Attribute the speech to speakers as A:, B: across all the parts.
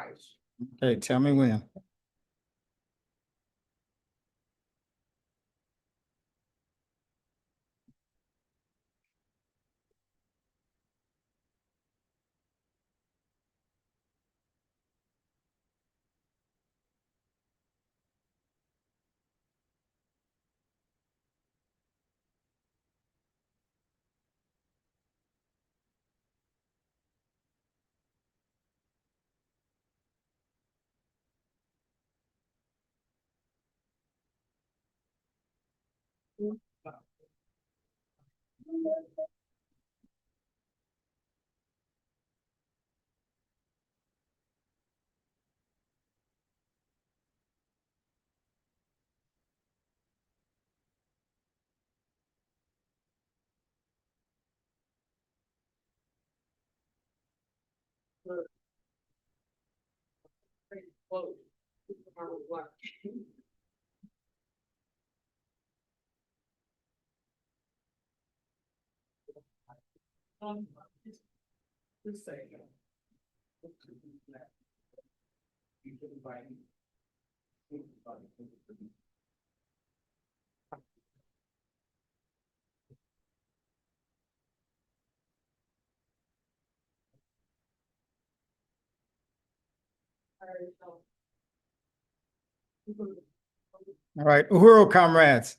A: rise.
B: Okay, tell me when.
A: Just say.
B: All right, Uhuru comrades.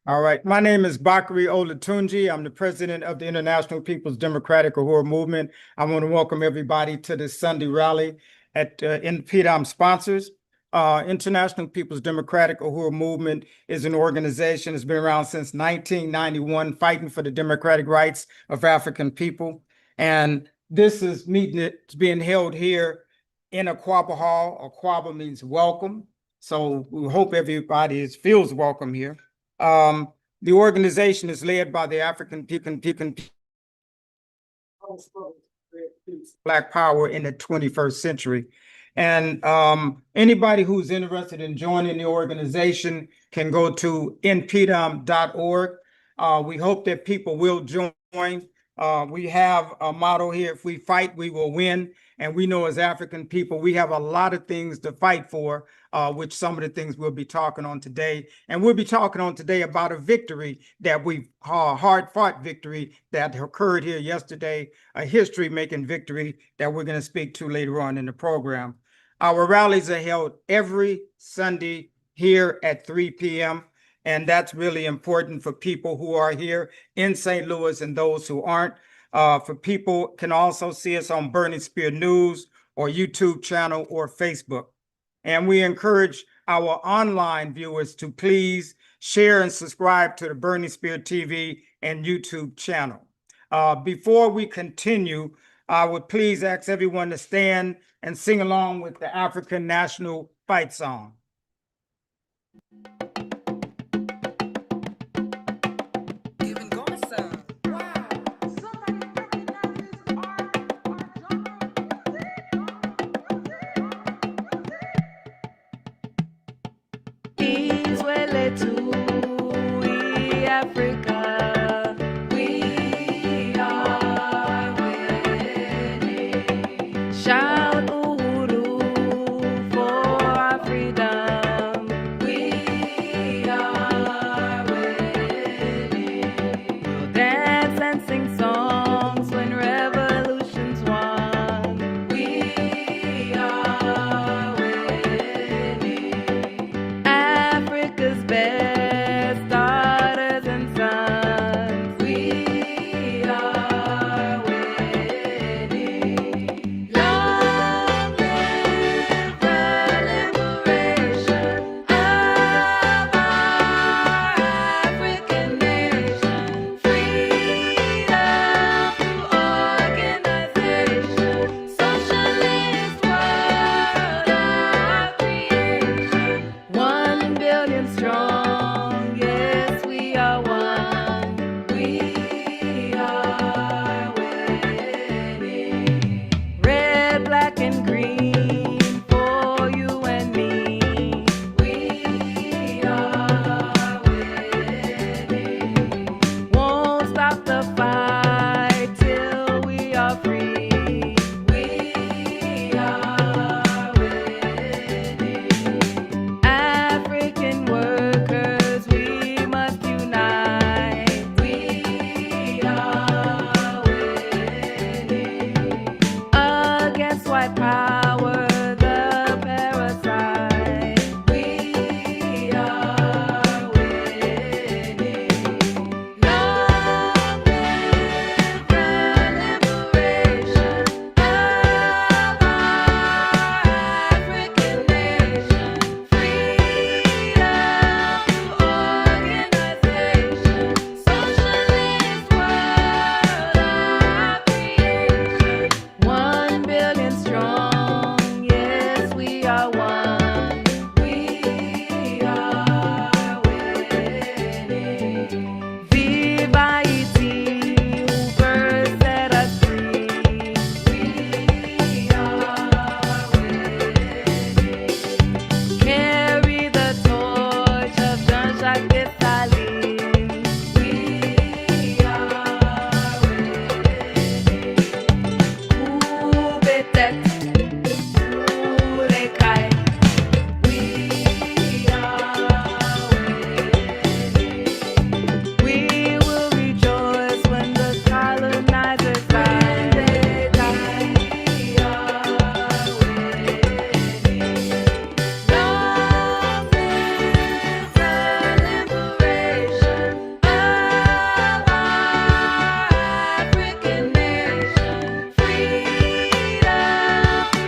B: All right, my name is Bakari Olatunji. I'm the president of the International People's Democratic Uhuru Movement. I want to welcome everybody to this Sunday rally at InPDUM sponsors. International People's Democratic Uhuru Movement is an organization that's been around since 1991, fighting for the democratic rights of African people. And this is meeting that's being held here in Aquaba Hall. Aquaba means welcome. So we hope everybody feels welcome here. The organization is led by the African Black Power in the 21st century. And anybody who's interested in joining the organization can go to inpdum.org. We hope that people will join. We have a motto here: if we fight, we will win. And we know as African people, we have a lot of things to fight for, which some of the things we'll be talking on today. And we'll be talking on today about a victory that we've hard-fought victory that occurred here yesterday, a history-making victory that we're going to speak to later on in the program. Our rallies are held every Sunday here at 3 p.m. And that's really important for people who are here in St. Louis and those who aren't. For people can also see us on Burning Spear News or YouTube channel or Facebook. And we encourage our online viewers to please share and subscribe to the Burning Spear TV and YouTube channel. Before we continue, I would please ask everyone to stand and sing along with the African National Fight Song.
C: Africa, we are winning. Shout Uhuru for our freedom. We are winning. We'll dance and sing songs when revolution's won. We are winning. Africa's best. Fight till we are free. We are That's white power, the parasite. We are winning. Long live the liberation of our African nation. Freedom to organization. Socialist world, our creation. 1 billion strong, yes, we are one. We are winning. Viva Haiti, who first set us free. We are winning. Carry the torch of Jean-Jacques Dessalines. We are winning. Où peut-être, où les cailles. We are winning. We will rejoice when the colonizers die. They die. We are winning. Long live the liberation of our African nation. Freedom to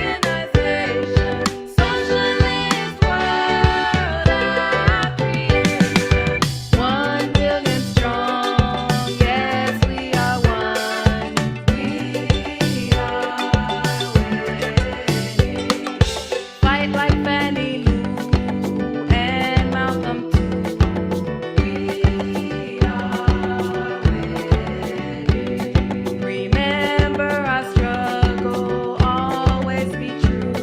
C: organization. Socialist world, our creation. 1 billion strong, yes, we are one. We are winning. Fight like Fannie Lou and Malcolm too. We are winning. Remember our struggle, always be true.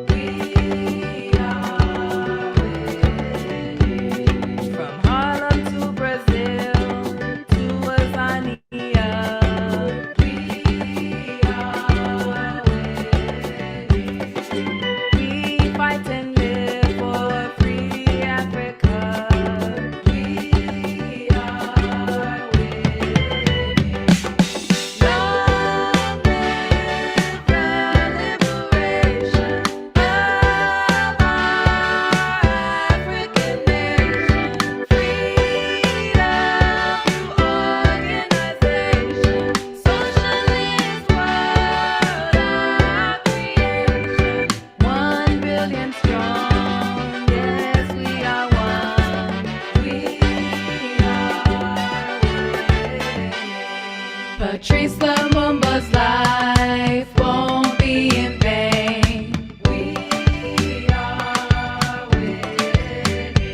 C: We are winning. From Harlem to Brazil to Azania. We are winning. We fight and live for free Africa. We are winning. Long live the liberation of our African nation. Freedom to organization. Socialist world, our creation. 1 billion strong, yes, we are one. We are winning. Patrice Lumumba's life won't be in vain. We are winning.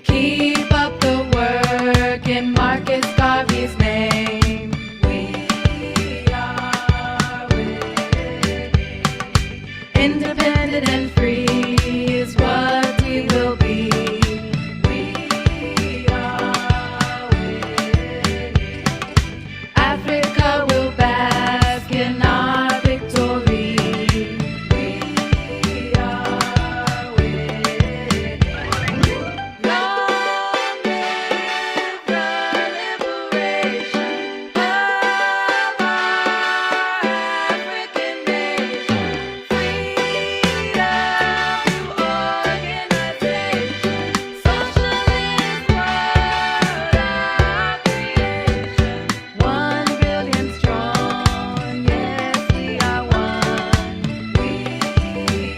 C: Keep up the work in Marcus Garvey's name. We are winning. Independent and free is what we will be. We are winning. Africa will bask in our victory. We are winning. Long live the liberation of our African nation. Freedom to organization. Socialist world, our creation. 1 billion strong, yes, we are one. We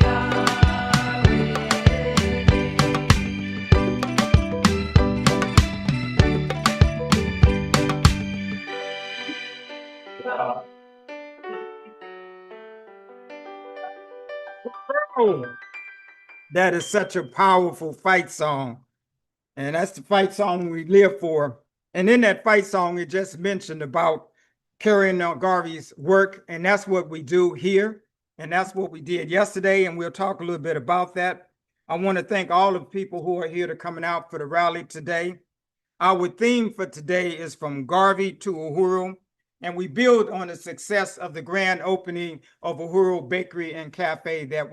C: are
B: Oh, that is such a powerful fight song. And that's the fight song we live for. And in that fight song, it just mentioned about carrying on Garvey's work. And that's what we do here. And that's what we did yesterday. And we'll talk a little bit about that. I want to thank all of the people who are here to coming out for the rally today. Our theme for today is from Garvey to Uhuru. And we build on the success of the grand opening of Uhuru Bakery and Cafe that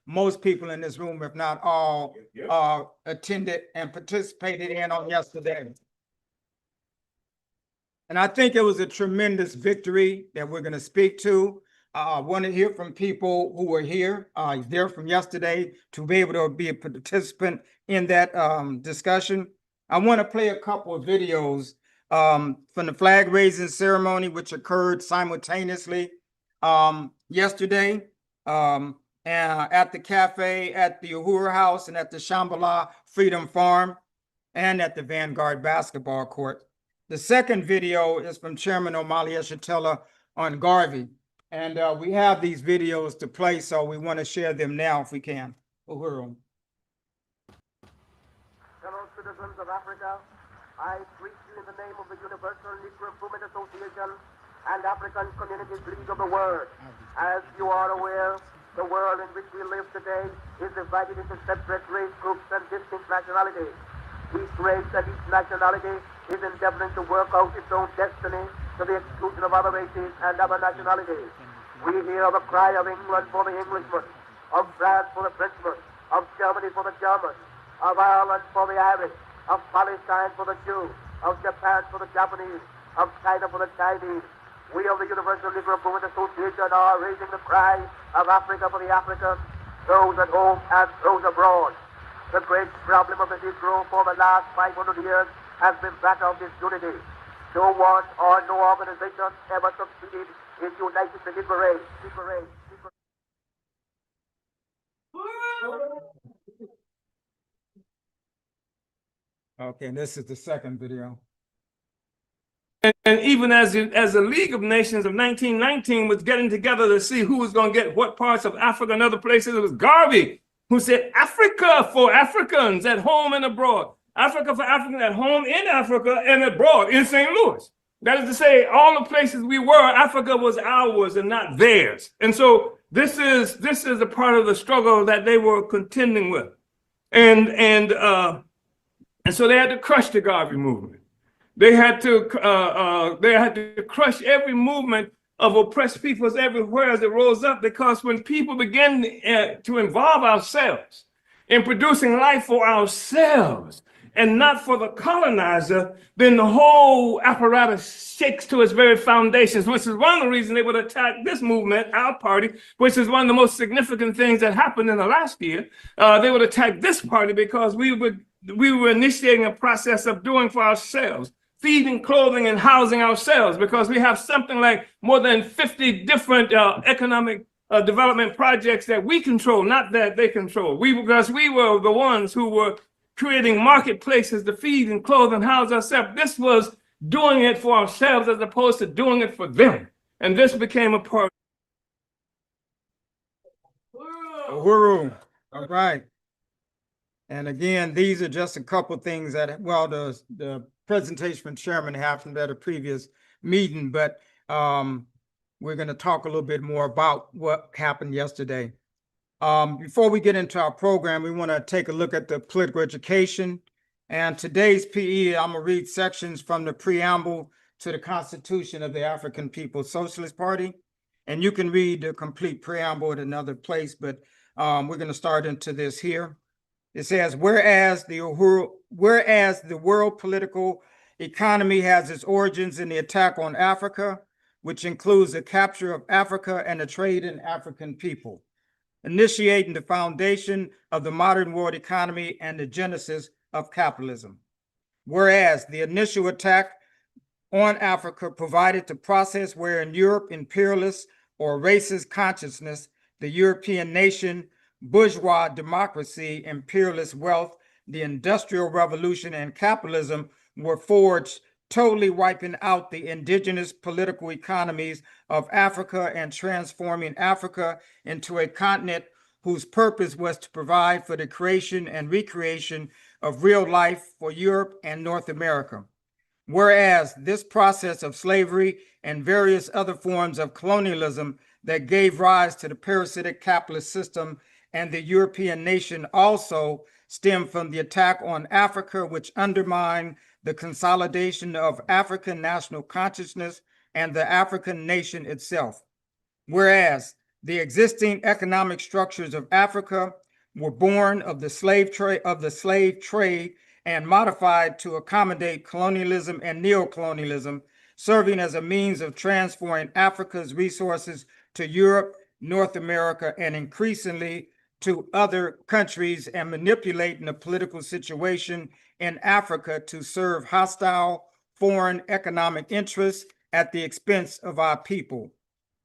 B: most people in this room, if not all, attended and participated in on yesterday. And I think it was a tremendous victory that we're going to speak to. I want to hear from people who were here, there from yesterday, to be able to be a participant in that discussion. I want to play a couple of videos from the flag raising ceremony, which occurred simultaneously yesterday at the cafe, at the Uhuru House, and at the Shambhala Freedom Farm, and at the Vanguard basketball court. The second video is from Chairman Omali Yeshitela on Garvey. And we have these videos to play, so we want to share them now if we can. Uhuru.
A: Fellow citizens of Africa, I greet you in the name of the Universal Negro Movement Association and African Communities League of the World. As you are aware, the world in which we live today is divided into separate race groups and distinct nationalities. Each race and each nationality is endeavoring to work out its own destiny to the exclusion of other races and other nationalities. We hear the cry of England for the Englishman, of France for the Frenchman, of Germany for the German, of Ireland for the Irish, of Palestine for the Jew, of Japan for the Japanese, of China for the Chinese. We of the Universal Negro Movement Association are raising the cry of Africa for the Africans, those at home and those abroad. The great problem of the Negro for the last 500 years has been that of disunity. No one or no organization ever succeeded in uniting the Negro race.
B: Okay, and this is the second video.
D: And even as the League of Nations of 1919 was getting together to see who was going to get what parts of Africa and other places, it was Garvey who said, Africa for Africans at home and abroad. Africa for Africans at home in Africa and abroad in St. Louis. That is to say, all the places we were, Africa was ours and not theirs. And so this is a part of the struggle that they were contending with. And so they had to crush the Garvey movement. They had to crush every movement of oppressed peoples everywhere as it rose up, because when people begin to involve ourselves in producing life for ourselves and not for the colonizer, then the whole apparatus shakes to its very foundations, which is one of the reasons they would attack this movement, our party, which is one of the most significant things that happened in the last year. They would attack this party because we were initiating a process of doing for ourselves, feeding, clothing, and housing ourselves, because we have something like more than 50 different economic development projects that we control, not that they control. Because we were the ones who were creating marketplaces to feed and clothe and house ourselves. This was doing it for ourselves as opposed to doing it for them. And this became a part.
B: Uhuru. All right. And again, these are just a couple things that, well, the presentation from Chairman happened at a previous meeting, but we're going to talk a little bit more about what happened yesterday. Before we get into our program, we want to take a look at the political education. And today's PE, I'm going to read sections from the preamble to the Constitution of the African People's Socialist Party. And you can read the complete preamble at another place, but we're going to start into this here. It says, whereas the world political economy has its origins in the attack on Africa, which includes the capture of Africa and the trade in African people, initiating the foundation of the modern world economy and the genesis of capitalism. Whereas the initial attack on Africa provided the process wherein Europe imperialist or racist consciousness, the European nation, bourgeois democracy, imperialist wealth, the Industrial Revolution, and capitalism were forged, totally wiping out the indigenous political economies of Africa and transforming Africa into a continent whose purpose was to provide for the creation and recreation of real life for Europe and North America. Whereas this process of slavery and various other forms of colonialism that gave rise to the parasitic capitalist system and the European nation also stemmed from the attack on Africa, which undermined the consolidation of African national consciousness and the African nation itself. Whereas the existing economic structures of Africa were born of the slave trade and modified to accommodate colonialism and neocolonialism, serving as a means of transferring Africa's resources to Europe, North America, and increasingly to other countries, and manipulating the political situation in Africa to serve hostile foreign economic interests at the expense of our people.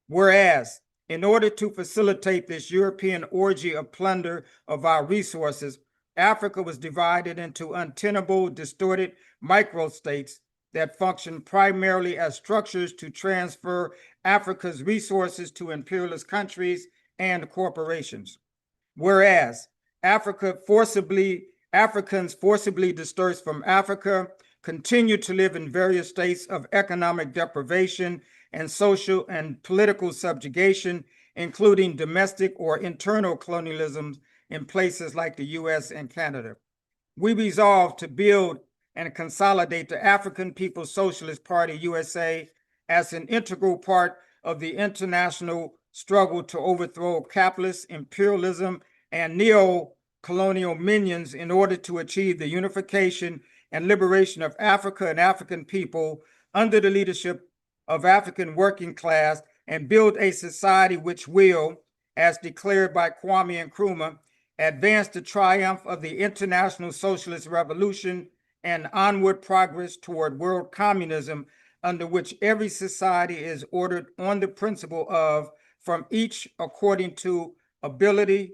B: Whereas, in order to facilitate this European orgy of plunder of our resources, Africa was divided into untenable, distorted microstates that function primarily as structures to transfer Africa's resources to imperialist countries and corporations. Whereas Africans forcibly dispersed from Africa continue to live in various states of economic deprivation and social and political subjugation, including domestic or internal colonialism in places like the US and Canada. We resolve to build and consolidate the African People's Socialist Party, USA, as an integral part of the international struggle to overthrow capitalist imperialism and neo-colonial minions in order to achieve the unification and liberation of Africa and African people under the leadership of African working class, and build a society which will, as declared by Kwame Nkrumah, advance the triumph of the international socialist revolution and onward progress toward world communism, under which every society is ordered on the principle of from each according to ability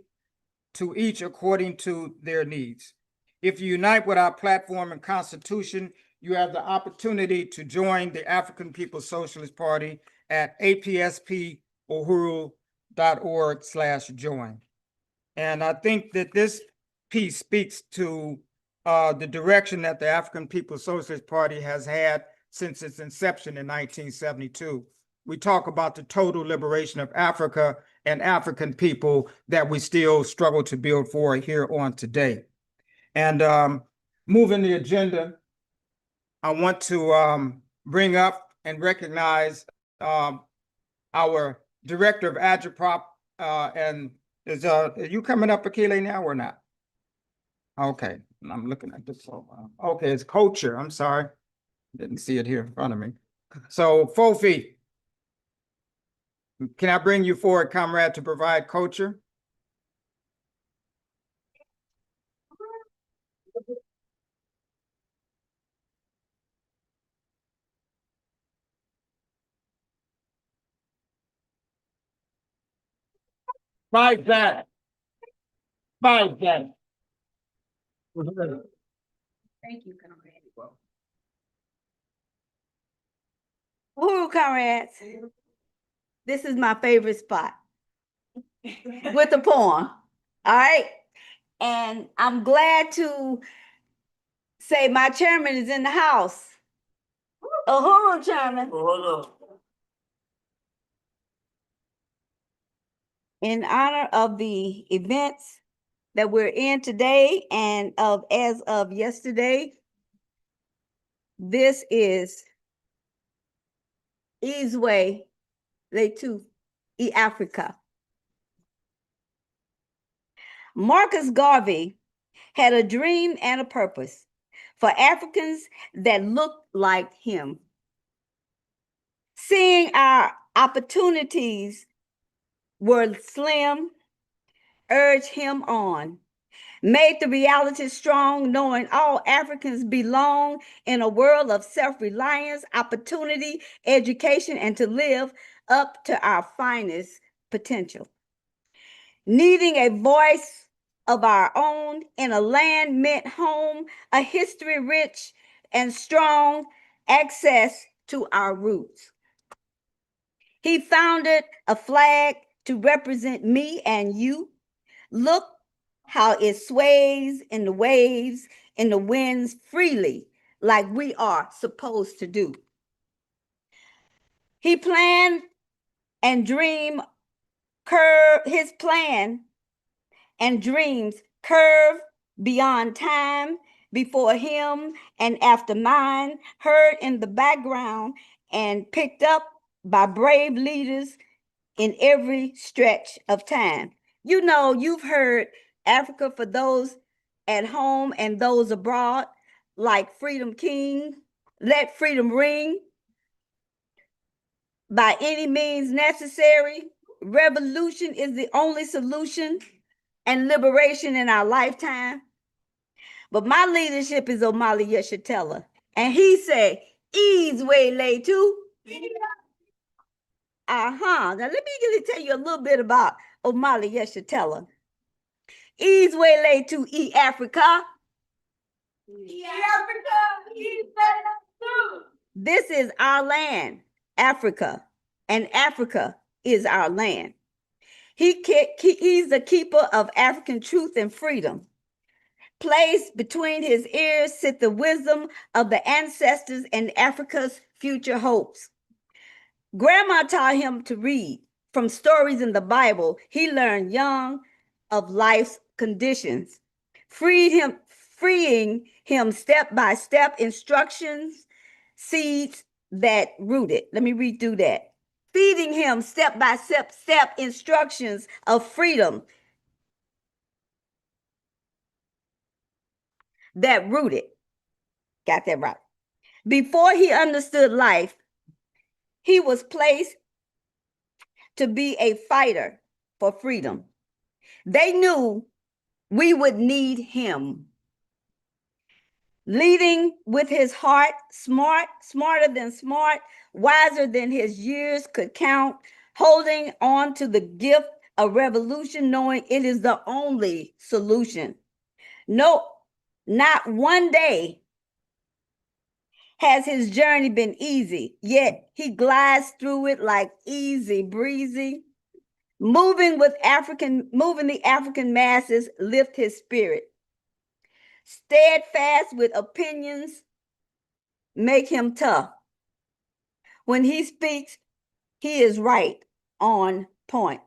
B: to each according to their needs. If you unite with our platform and constitution, you have the opportunity to join the African People's Socialist Party at apspuhuru.org/join. And I think that this piece speaks to the direction that the African People's Socialist Party has had since its inception in 1972. We talk about the total liberation of Africa and African people that we still struggle to build for here on today. And moving the agenda, I want to bring up and recognize our director of Agitprop, and are you coming up, Akile, now or not? Okay, I'm looking at this. Okay, it's co-chair. I'm sorry, didn't see it here in front of me. So, Fofi, can I bring you forward, comrade, to provide co-chair? Five that. Thank you, comrade.
E: Uhuru, comrades, this is my favorite spot with the poem. All right. And I'm glad to say my chairman is in the house. Uhuru, chairman. In honor of the events that we're in today and as of yesterday, this is Izwe Letu E Africa. Marcus Garvey had a dream and a purpose for Africans that looked like him. Seeing our opportunities were slim, urged him on, made the reality strong, knowing all Africans belong in a world of self-reliance, opportunity, education, and to live up to our finest potential. Needing a voice of our own in a land meant home, a history rich and strong, access to our roots. He founded a flag to represent me and you. Look how it sways in the waves, in the winds freely, like we are supposed to do. He planned and dreamed, his plan and dreams curve beyond time, before him and after mine, heard in the background and picked up by brave leaders in every stretch of time. You know, you've heard Africa for those at home and those abroad, like Freedom King, Let Freedom Ring, by any means necessary. revolution is the only solution and liberation in our lifetime. But my leadership is Omali Yeshitela. And he said, ease way lay too. Now let me tell you a little bit about Omali Yeshitela. Ease way lay to E Africa. E Africa, E Africa. This is our land, Africa, and Africa is our land. He's the keeper of African truth and freedom. Placed between his ears sit the wisdom of the ancestors and Africa's future hopes. Grandma taught him to read. From stories in the Bible, he learned young of life's conditions, freeing him step by step instructions, seeds that rooted. Let me read through that. Feeding him step by step instructions of freedom that rooted. Got that right. Before he understood life, he was placed to be a fighter for freedom. They knew we would need him. Leading with his heart, smarter than smart, wiser than his years could count, holding on to the gift of revolution, knowing it is the only solution. No, not one day has his journey been easy, yet he glides through it like easy breezy. Moving the African masses lift his spirit. Steadfast with opinions make him tough. When he speaks, he is right on point.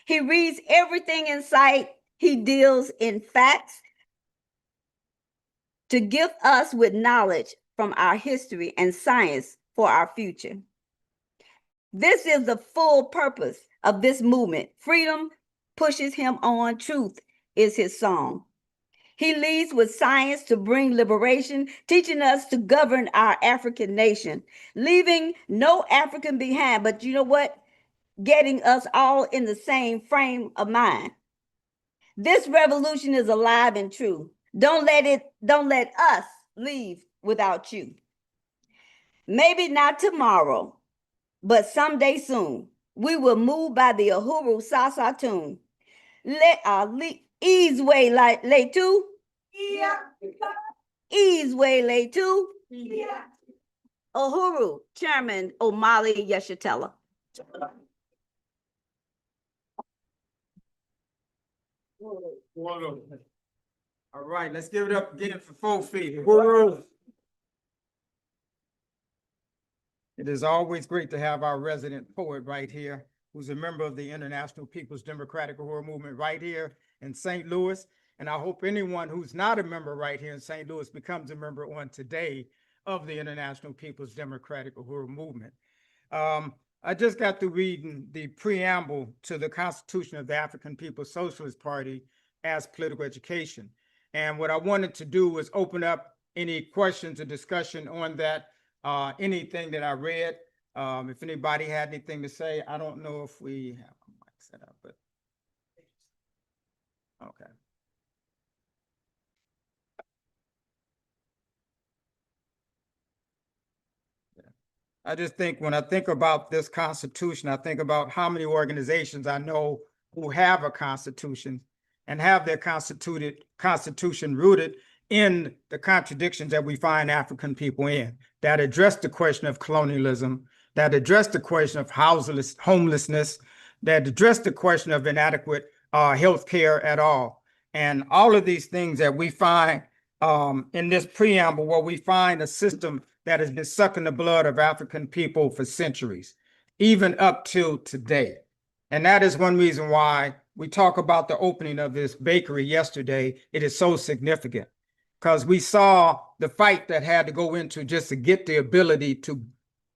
E: He reads everything in sight. He deals in facts to gift us with knowledge from our history and science for our future. This is the full purpose of this movement. Freedom pushes him on. Truth is his song. He leads with science to bring liberation, teaching us to govern our African nation, leaving no African behind. But you know what? Getting us all in the same frame of mind. This revolution is alive and true. Don't let us leave without you. Maybe not tomorrow, but someday soon, we will move by the Uhuru Sasa tune. Ease way lay too. Yeah. Ease way lay too. Yeah. Uhuru, Chairman Omali Yeshitela.
B: All right, let's give it up again for 4 feet. Uhuru. It is always great to have our resident poet right here, who's a member of the International People's Democratic Uhuru Movement right here in St. Louis. And I hope anyone who's not a member right here in St. Louis becomes a member on today of the International People's Democratic Uhuru Movement. I just got through reading the preamble to the Constitution of the African People's Socialist Party as political education. And what I wanted to do was open up any questions or discussion on that, anything that I read. If anybody had anything to say, I don't know if we have a mic set up, but okay. I just think when I think about this Constitution, I think about how many organizations I know who have a Constitution and have their Constitution rooted in the contradictions that we find African people in, that address the question of colonialism, that address the question of homelessness, that address the question of inadequate health care at all. And all of these things that we find in this preamble, where we find a system that has been sucking the blood of African people for centuries, even up till today. And that is one reason why we talk about the opening of this bakery yesterday. It is so significant because we saw the fight that had to go into just to get the ability to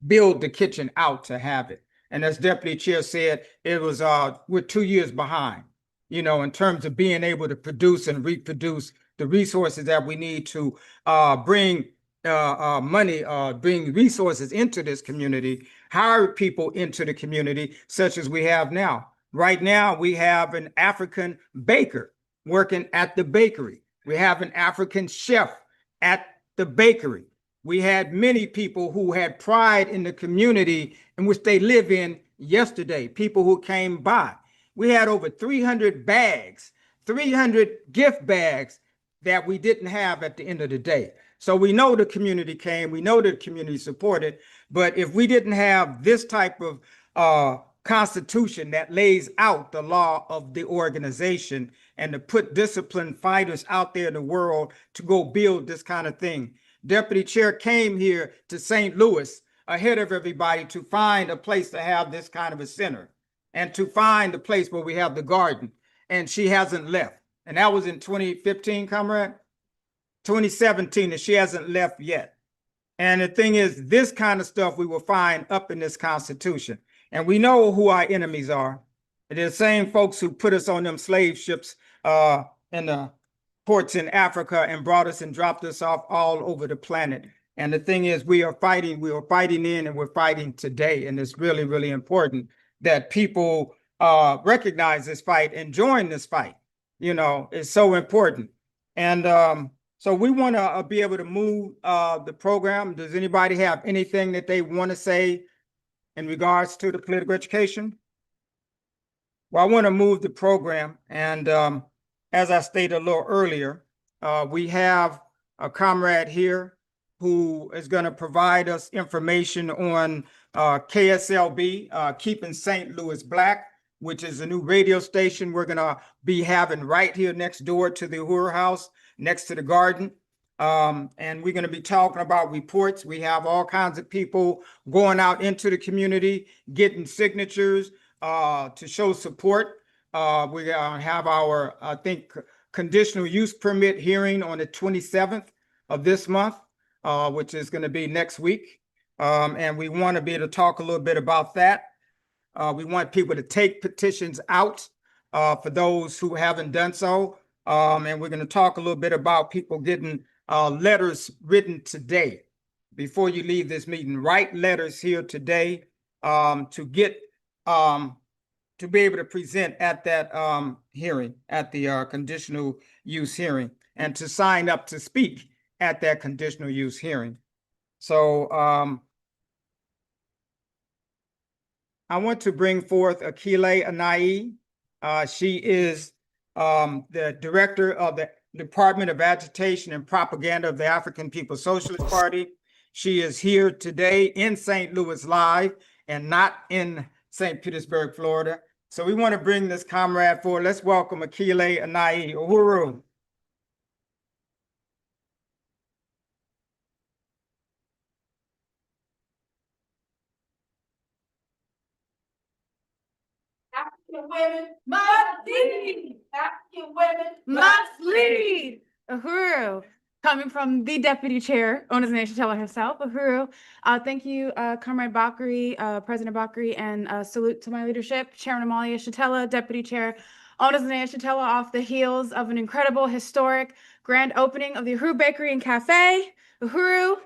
B: build the kitchen out to have it. And as Deputy Chair said, it was we're 2 years behind, you know, in terms of being able to produce and reproduce the resources that we need to bring money, bring resources into this community. hired people into the community, such as we have now. Right now, we have an African baker working at the bakery. We have an African chef at the bakery. We had many people who had pride in the community in which they live in yesterday, people who came by. We had over 300 bags, 300 gift bags that we didn't have at the end of the day. So we know the community came, we know the community supported, but if we didn't have this type of constitution that lays out the law of the organization and to put disciplined fighters out there in the world to go build this kind of thing. Deputy Chair came here to St. Louis ahead of everybody to find a place to have this kind of a center and to find a place where we have the garden, and she hasn't left. And that was in 2015, comrade? 2017, and she hasn't left yet. And the thing is, this kind of stuff we will find up in this Constitution. And we know who our enemies are. They're the same folks who put us on them slave ships in the ports in Africa and brought us and dropped us off all over the planet. And the thing is, we are fighting in and we're fighting today. And it's really, really important that people recognize this fight and join this fight. You know, it's so important. And so we want to be able to move the program. Does anybody have anything that they want to say in regards to the political education? Well, I want to move the program. And as I stated a little earlier, we have a comrade here who is going to provide us information on KSLB, Keeping St. Louis Black, which is a new radio station we're going to be having right here next door to the Uhuru House, next to the garden. And we're going to be talking about reports. We have all kinds of people going out into the community, getting signatures to show support. We have our, I think, conditional use permit hearing on the 27th of this month, which is going to be next week. And we want to be able to talk a little bit about that. We want people to take petitions out for those who haven't done so. And we're going to talk a little bit about people getting letters written today. Before you leave this meeting, write letters here today to get to be able to present at that hearing, at the conditional use hearing, and to sign up to speak at that conditional use hearing. So I want to bring forth Akile Anai. She is the director of the Department of Agitation and Propaganda of the African People's Socialist Party. She is here today in St. Louis live and not in St. Petersburg, Florida. So we want to bring this comrade forward. Let's welcome Akile Anai. Uhuru.
C: African women must lead. African women must lead. Uhuru, coming from the deputy chair, Onas Shatella herself. Uhuru, thank you, Comrade Bakri, President Bakri, and salute to my leadership, Chairman Amalia Shatella, Deputy Chair Onas Shatella, off the heels of an incredible, historic grand opening of the Uhuru Bakery and Cafe. Uhuru.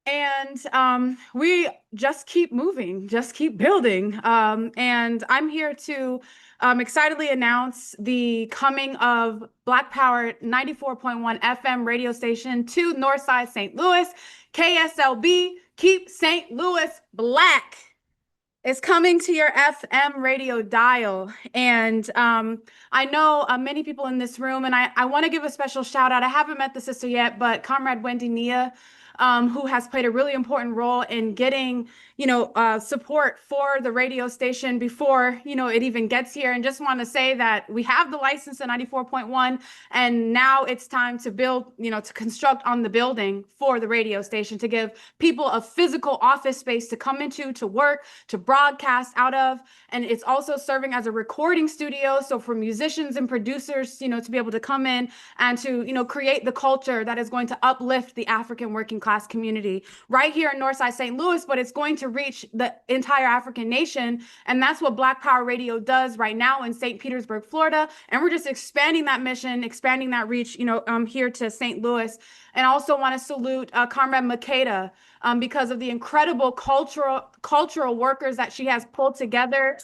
C: And we just keep moving, just keep building. And I'm here to excitedly announce the coming of Black Power 94.1 FM radio station to Northside St. Louis. KSLB, Keep St. Louis Black. It's coming to your FM radio dial. And I know many people in this room, and I want to give a special shout out. I haven't met the sister yet, but Comrade Wendy Nia, who has played a really important role in getting, support for the radio station before, it even gets here. And just want to say that we have the license at 94.1, and now it's time to build, to construct on the building for the radio station, to give people a physical office space to come into, to work, to broadcast out of. And it's also serving as a recording studio. So for musicians and producers, to be able to come in and to, create the culture that is going to uplift the African working class community right here in Northside St. Louis, but it's going to reach the entire African nation. And that's what Black Power Radio does right now in St. Petersburg, Florida. And we're just expanding that mission, expanding that reach, here to St. Louis. And I also want to salute Comrade Makeda because of the incredible cultural workers that she has pulled together.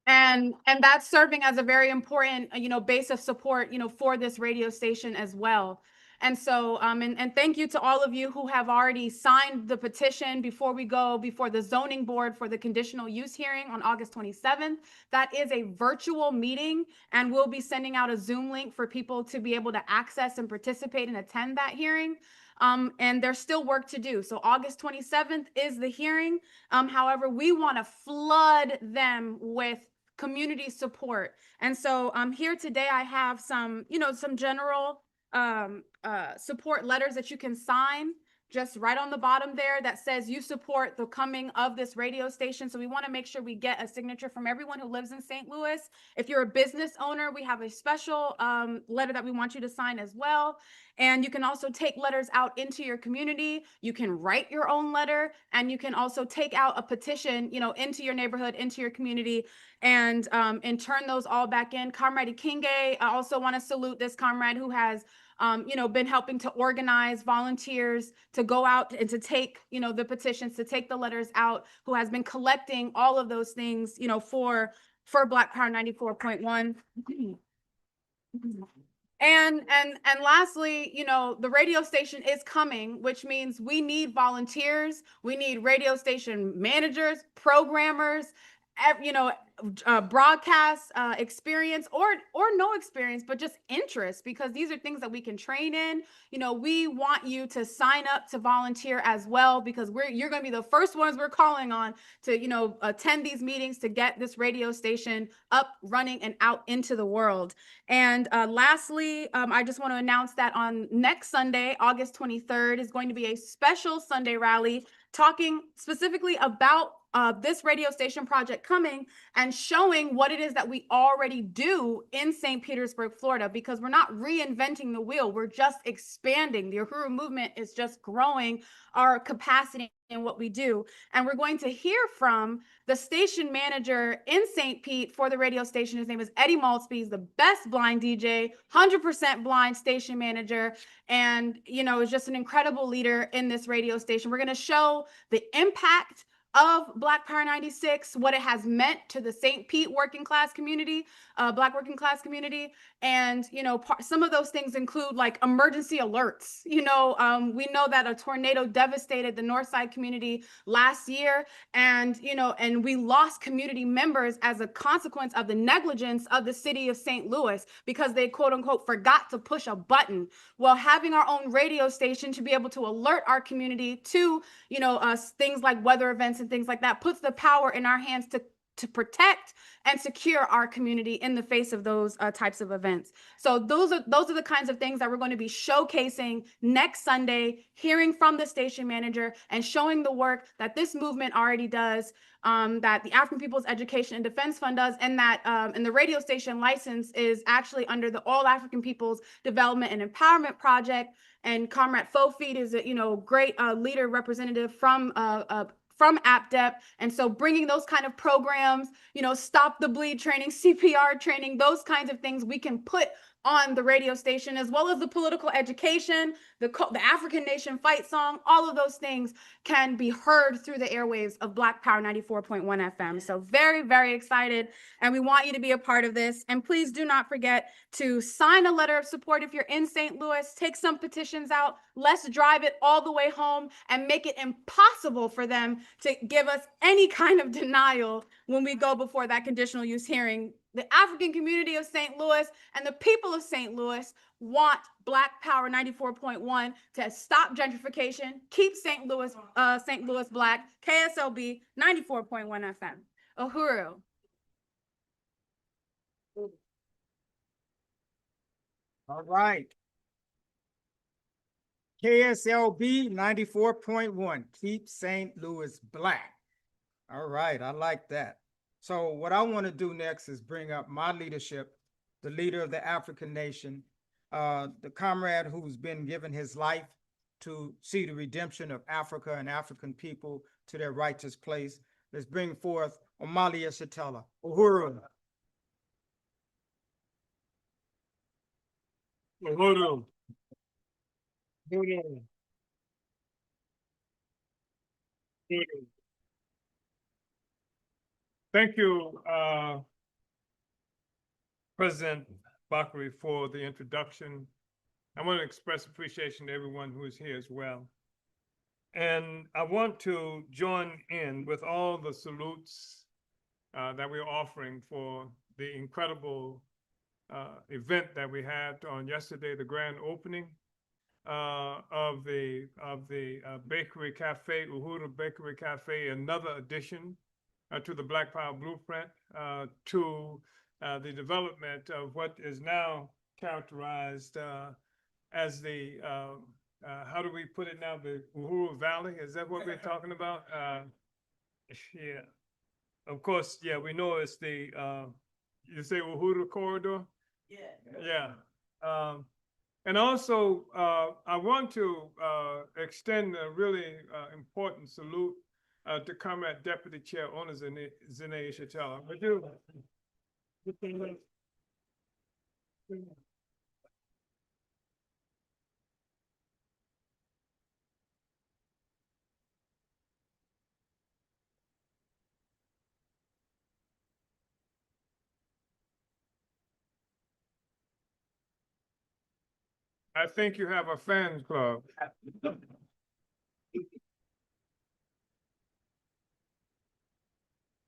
C: And that's serving as a very important, base of support, for this radio station as well. And so, and thank you to all of you who have already signed the petition before we go before the zoning board for the conditional use hearing on August 27th. That is a virtual meeting, and we'll be sending out a Zoom link for people to be able to access and participate and attend that hearing. And there's still work to do. So August 27th is the hearing. However, we want to flood them with community support. And so here today, I have some general support letters that you can sign just right on the bottom there that says you support the coming of this radio station. So we want to make sure we get a signature from everyone who lives in St. Louis. If you're a business owner, we have a special letter that we want you to sign as well. And you can also take letters out into your community. You can write your own letter, and you can also take out a petition, into your neighborhood, into your community, and turn those all back in. Comrade Kinge, I also want to salute this comrade who has been helping to organize volunteers to go out and to take, the petitions, to take the letters out, who has been collecting all of those things, for Black Power 94.1. And lastly, the radio station is coming, which means we need volunteers, we need radio station managers, programmers, broadcast experience or no experience, but just interest, because these are things that we can train in. We want you to sign up to volunteer as well, because you're going to be the first ones we're calling on to attend these meetings to get this radio station up, running, and out into the world. And lastly, I just want to announce that on next Sunday, August 23rd, is going to be a special Sunday rally talking specifically about this radio station project coming and showing what it is that we already do in St. Petersburg, Florida, because we're not reinventing the wheel. We're just expanding. The Uhuru movement is just growing our capacity in what we do. And we're going to hear from the station manager in St. Pete for the radio station. His name is Eddie Maltzby. He's the best blind DJ, 100% blind station manager, and, is just an incredible leader in this radio station. We're going to show the impact of Black Power 96, what it has meant to the St. Pete working class community, Black working class community. And, some of those things include like emergency alerts. We know that a tornado devastated the Northside community last year, and, and we lost community members as a consequence of the negligence of the city of St. Louis because they quote unquote forgot to push a button. Well, having our own radio station to be able to alert our community to, things like weather events and things like that puts the power in our hands to protect and secure our community in the face of those types of events. So those are the kinds of things that we're going to be showcasing next Sunday, hearing from the station manager and showing the work that this movement already does, that the African People's Education and Defense Fund does, and that and the radio station license is actually under the All African People's Development and Empowerment Project. And Comrade Fofeed is a great leader representative from APDEP. And so bringing those kind of programs, stop the bleed training, CPR training, those kinds of things we can put on the radio station, as well as the political education, the African Nation fight song, all of those things can be heard through the airwaves of Black Power 94.1 FM. So very, very excited. And we want you to be a part of this. And please do not forget to sign a letter of support if you're in St. Louis. Take some petitions out. Let's drive it all the way home and make it impossible for them to give us any kind of denial when we go before that conditional use hearing. The African community of St. Louis and the people of St. Louis want Black Power 94.1 to stop gentrification, keep St. Louis Black, KSLB 94.1 FM. Uhuru.
B: All right. KSLB 94.1, keep St. Louis Black. All right, I like that. So what I want to do next is bring up my leadership, the leader of the African Nation, the comrade who's been given his life to see the redemption of Africa and African people to their righteous place. Let's bring forth Omali Yeshitela. Uhuru.
D: Uhuru. Uhuru. Uhuru. Thank you, President Bakri, for the introduction. I want to express appreciation to everyone who is here as well. And I want to join in with all the salutes that we're offering for the incredible event that we had on yesterday, the grand opening of the Bakery Cafe, Uhuru Bakery Cafe, another addition to the Black Power Blueprint, to the development of what is now characterized as the, how do we put it now, the Uhuru Valley? Is that what we're talking about? Yeah. Of course, yeah, we know it's the, you say Uhuru Corridor? Yeah. And also, I want to extend a really important salute to Comrade Deputy Chair Ona Zene Ishatella. I do. I think you have a fan club.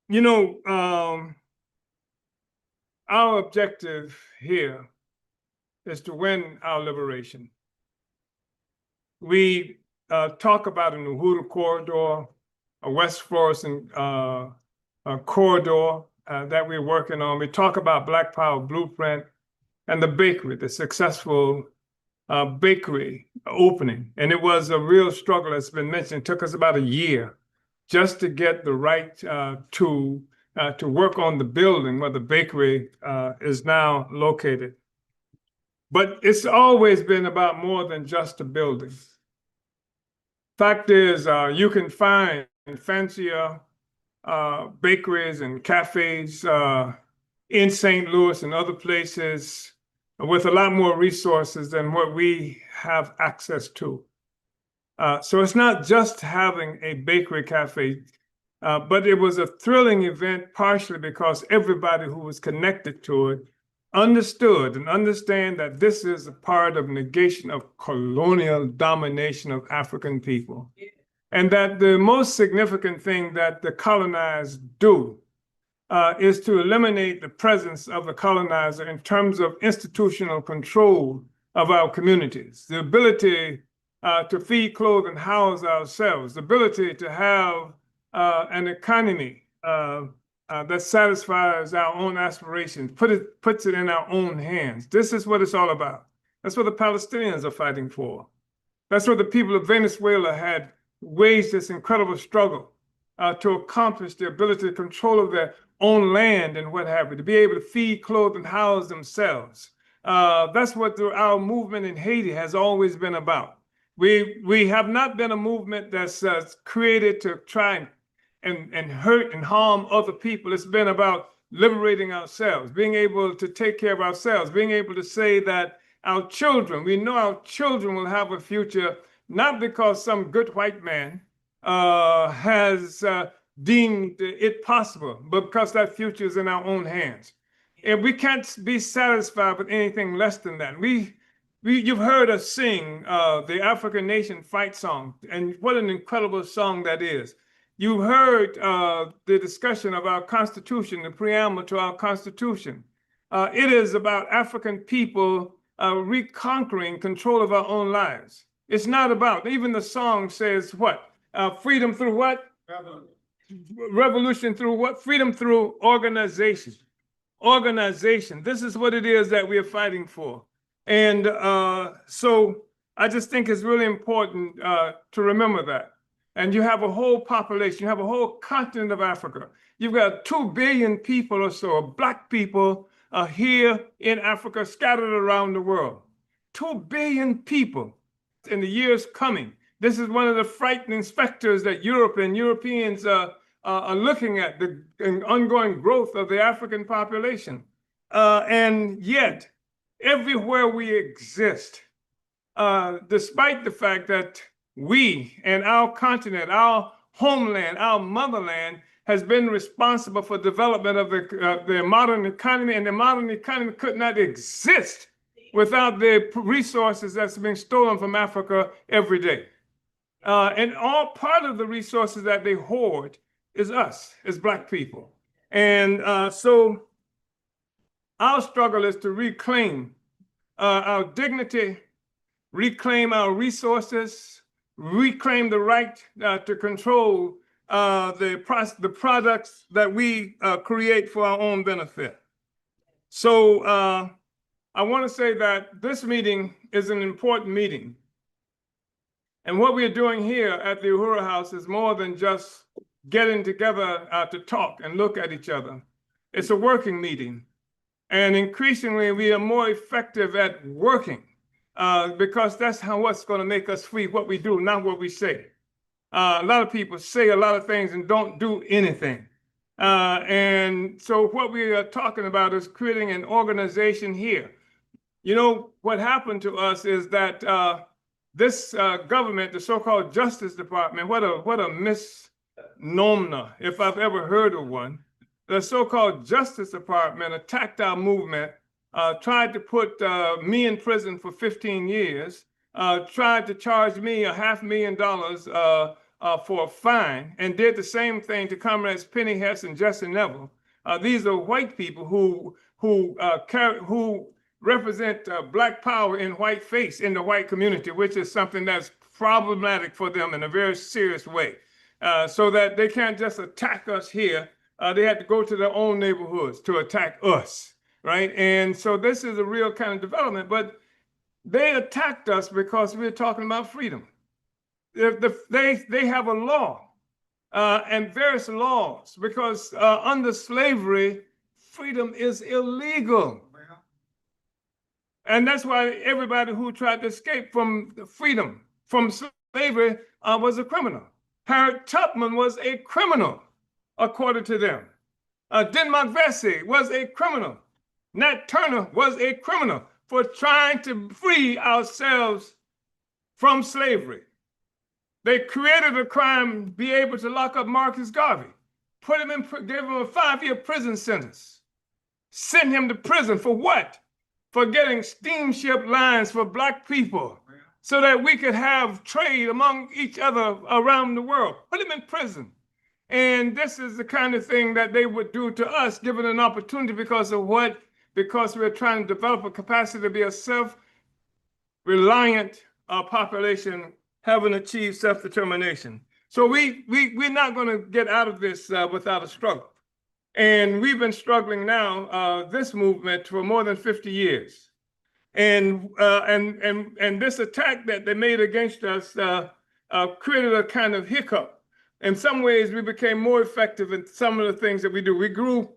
D: You know, our objective here is to win our liberation. We talk about an Uhuru corridor, a West Florissant corridor that we're working on. We talk about Black Power Blueprint and the bakery, the successful bakery opening. And it was a real struggle, as been mentioned. It took us about a year just to get the right to work on the building where the bakery is now located. But it's always been about more than just a building. Fact is, you can find fancier bakeries and cafes in St. Louis and other places with a lot more resources than what we have access to. So it's not just having a bakery cafe, but it was a thrilling event partially because everybody who was connected to it understood and understand that this is a part of negation of colonial domination of African people. And that the most significant thing that the colonized do is to eliminate the presence of the colonizer in terms of institutional control of our communities, the ability to feed, clothe, and house ourselves, the ability to have an economy that satisfies our own aspirations, puts it in our own hands. This is what it's all about. That's what the Palestinians are fighting for. That's what the people of Venezuela had waged this incredible struggle to accomplish the ability to control of their own land and what have you, to be able to feed, clothe, and house themselves. That's what our movement in Haiti has always been about. We have not been a movement that's created to try and hurt and harm other people. It's been about liberating ourselves, being able to take care of ourselves, being able to say that our children, we know our children will have a future, not because some good white man has deemed it possible, but because that future is in our own hands. And we can't be satisfied with anything less than that. You've heard us sing the African Nation Fight Song, and what an incredible song that is. You heard the discussion of our Constitution, the preamble to our Constitution. It is about African people reconquering control of our own lives. It's not about, even the song says what? Freedom through what? Revolution through what? Freedom through organization. Organization. This is what it is that we are fighting for. And so I just think it's really important to remember that. And you have a whole population, you have a whole continent of Africa. You've got 2 billion people or so, Black people here in Africa, scattered around the world. 2 billion people in the years coming. This is one of the frightening specters that Europe and Europeans are looking at, the ongoing growth of the African population. And yet, everywhere we exist, despite the fact that we and our continent, our homeland, our motherland, has been responsible for development of the modern economy, and the modern economy could not exist without the resources that's being stolen from Africa every day. And all part of the resources that they hoard is us, as Black people. And so our struggle is to reclaim our dignity, reclaim our resources, reclaim the right to control the products that we create for our own benefit. So I want to say that this meeting is an important meeting. And what we're doing here at the Uhuru House is more than just getting together to talk and look at each other. It's a working meeting. And increasingly, we are more effective at working because that's what's going to make us free, what we do, not what we say. A lot of people say a lot of things and don't do anything. And so what we are talking about is creating an organization here. You know, what happened to us is that this government, the so-called Justice Department, what a misnomer, if I've ever heard of one. The so-called Justice Department attacked our movement, tried to put me in prison for 15 years, tried to charge me $500,000 for a fine, and did the same thing to Comrades Penny Hess and Jesse Neville. These are white people who represent Black power in white face in the white community, which is something that's problematic for them in a very serious way. So that they can't just attack us here. They had to go to their own neighborhoods to attack us, right? And so this is a real kind of development, but they attacked us because we're talking about freedom. They have a law and various laws because under slavery, freedom is illegal. And that's why everybody who tried to escape from freedom, from slavery, was a criminal. Harriet Tubman was a criminal, according to them. Denmark Vesey was a criminal. Nat Turner was a criminal for trying to free ourselves from slavery. They created a crime, be able to lock up Marcus Garvey, put him in, gave him a 5-year prison sentence, sent him to prison for what? For getting steamship lines for Black people so that we could have trade among each other around the world. Put him in prison. And this is the kind of thing that they would do to us, given an opportunity because of what? Because we're trying to develop a capacity to be a self-reliant population, having achieved self-determination. So we're not going to get out of this without a struggle. And we've been struggling now, this movement, for more than 50 years. And this attack that they made against us created a kind of hiccup. In some ways, we became more effective in some of the things that we do. We grew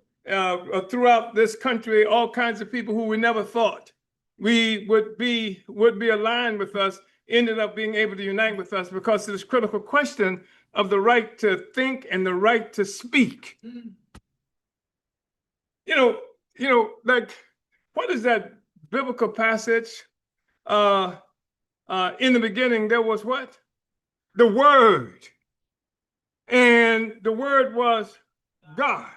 D: throughout this country, all kinds of people who we never thought we would be aligned with us, ended up being able to unite with us because of this critical question of the right to think and the right to speak. You know, like, what is that biblical passage? In the beginning, there was what? The Word. And the Word was God,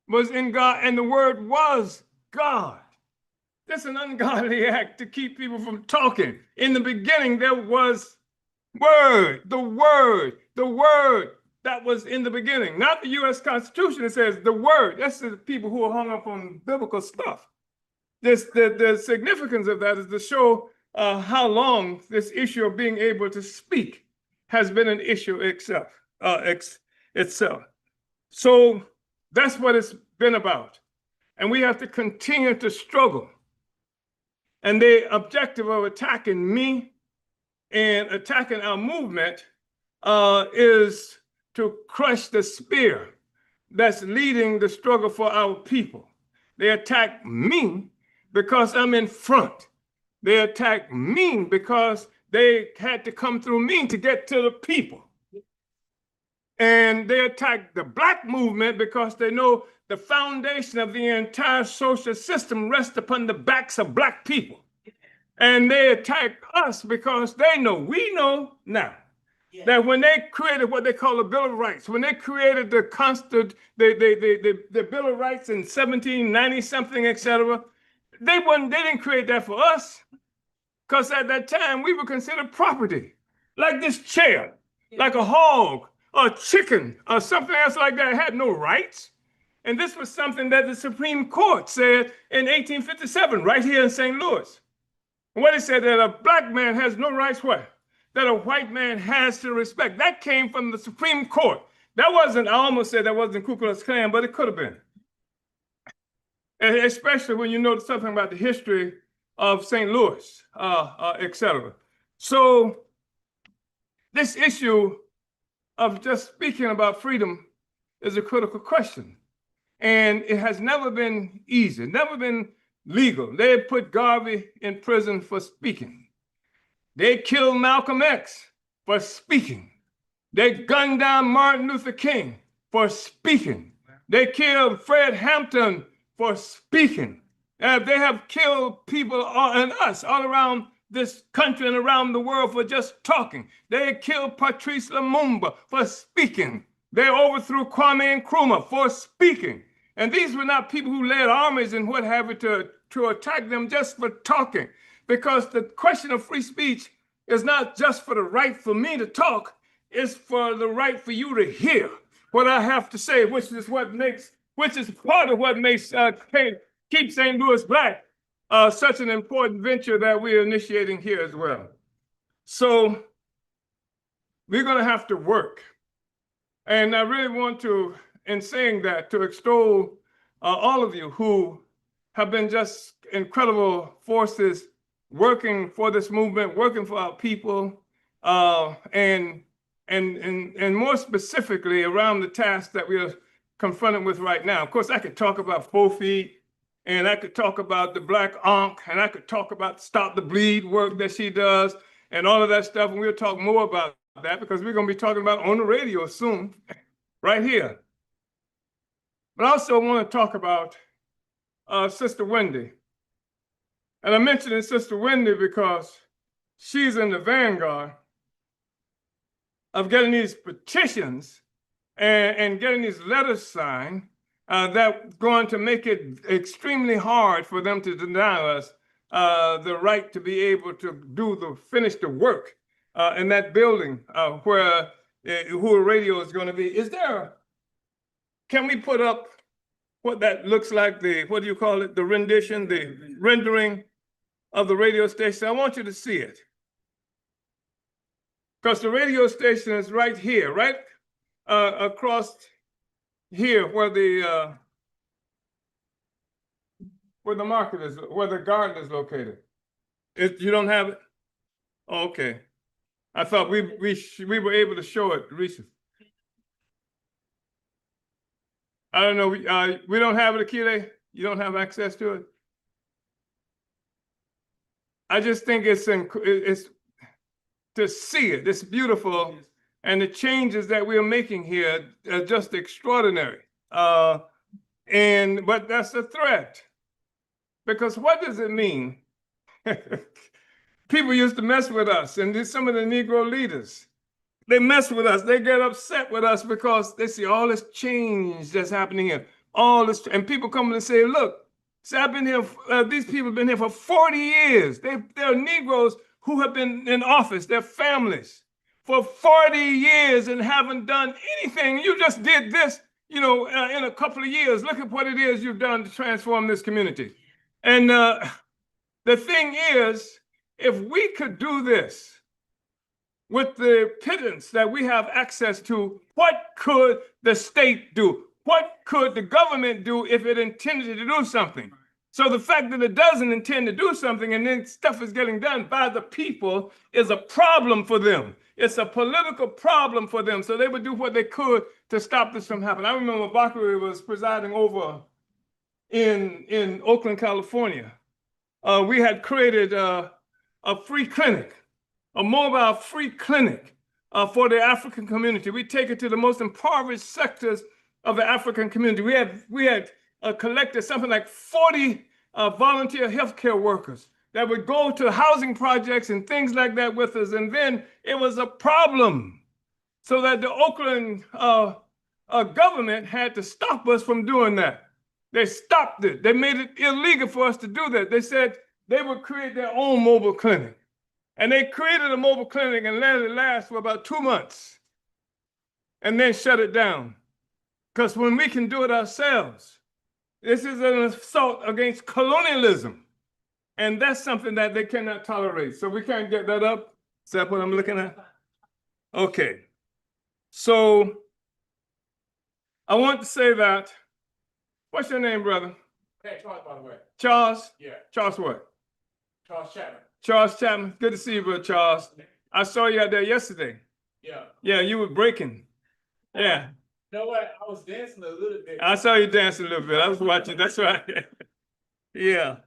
D: was in God, and the Word was God. That's an ungodly act to keep people from talking. In the beginning, there was Word, the Word, the Word that was in the beginning. Not the U.S. Constitution. It says the Word. That's the people who are hung up on biblical stuff. The significance of that is to show how long this issue of being able to speak has been an issue itself. So that's what it's been about. And we have to continue to struggle. And the objective of attacking me and attacking our movement is to crush the spear that's leading the struggle for our people. They attack me because I'm in front. They attacked me because they had to come through me to get to the people. And they attacked the Black movement because they know the foundation of the entire social system rests upon the backs of Black people. And they attacked us because they know, we know now, that when they created what they call a Bill of Rights, when they created the Bill of Rights in 1790 something, etc., they didn't create that for us, because at that time we were considered property, like this chair, like a hog, or a chicken, or something else like that. It had no rights. And this was something that the Supreme Court said in 1857, right here in St. Louis. And what it said, that a Black man has no rights what? That a white man has to respect. That came from the Supreme Court. That wasn't, I almost said that wasn't Ku Klux Klan, but it could have been. And especially when you know something about the history of St. Louis, et cetera. So this issue of just speaking about freedom is a critical question. And it has never been easy, never been legal. They put Garvey in prison for speaking. They killed Malcolm X for speaking. They gunned down Martin Luther King for speaking. They killed Fred Hampton for speaking. They have killed people and us all around this country and around the world for just talking. They killed Patrice Lumumba for speaking. They overthrew Kwame Nkrumah for speaking. And these were not people who led armies and what have you to attack them just for talking. Because the question of free speech is not just for the right for me to talk, it's for the right for you to hear what I have to say, which is part of what makes Keep St. Louis Black such an important venture that we're initiating here as well. So we're going to have to work. And I really want to, in saying that, to extol all of you who have been just incredible forces working for this movement, working for our people, and more specifically around the task that we are confronted with right now. Of course, I could talk about 4 feet, and I could talk about the Black Ankh, and I could talk about Stop the Bleed work that she does, and all of that stuff, and we'll talk more about that because we're going to be talking about on the radio soon, right here. But I also want to talk about Sister Wendy. And I'm mentioning Sister Wendy because she's in the vanguard of getting these petitions and getting these letters signed that's going to make it extremely hard for them to deny us the right to be able to finish the work in that building where Uhuru Radio is going to be. Can we put up what that looks like, what do you call it, the rendition, the rendering of the radio station? I want you to see it. Because the radio station is right here, right across here where the market is, where the garden is located. You don't have it? Oh, okay. I thought we were able to show it recently. I don't know. We don't have it, Akile. You don't have access to it. I just think it's to see it. It's beautiful, and the changes that we are making here are just extraordinary. But that's a threat, because what does it mean? People used to mess with us, and some of the Negro leaders. They mess with us. They get upset with us because they see all this change that's happening here. All this, and people come and say, "Look, see, I've been here. These people have been here for 40 years. They're Negroes who have been in office. Their families for 40 years and haven't done anything. You just did this, in a couple of years. Look at what it is you've done to transform this community." And the thing is, if we could do this with the pittance that we have access to, what could the state do? What could the government do if it intended to do something? So the fact that it doesn't intend to do something and then stuff is getting done by the people is a problem for them. It's a political problem for them. So they would do what they could to stop this from happening. I remember Bakari was presiding over in Oakland, California. we had created a free clinic, a mobile free clinic for the African community. We take it to the most impoverished sectors of the African community. We had collected something like 40 volunteer healthcare workers that would go to housing projects and things like that with us. And then it was a problem, so that the Oakland government had to stop us from doing that. They stopped it. They made it illegal for us to do that. They said they would create their own mobile clinic. And they created a mobile clinic and let it last for about 2 months and then shut it down. Because when we can do it ourselves, this is an assault against colonialism. And that's something that they cannot tolerate. So we can't get that up. Is that what I'm looking at? Okay. So I want to say that, what's your name, brother?
F: Hey, Charles, by the way.
D: Charles?
F: Yeah,
D: Charles what?
F: Charles Chapman.
D: Charles Chapman. Good to see you, brother Charles. I saw you out there yesterday.
F: Yeah.
D: Yeah, you were breaking. Yeah.
F: You know what? I was dancing a little bit.
D: I saw you dancing a little bit. I was watching. That's right. Yeah.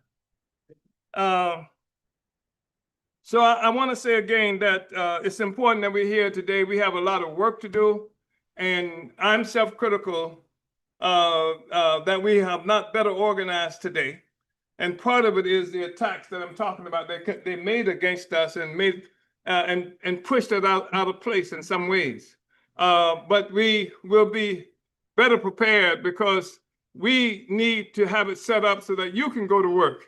D: So I want to say again that it's important that we're here today. We have a lot of work to do, and I'm self-critical that we have not better organized today. And part of it is the attacks that I'm talking about. They made against us and made and pushed it out of place in some ways. But we will be better prepared because we need to have it set up so that you can go to work.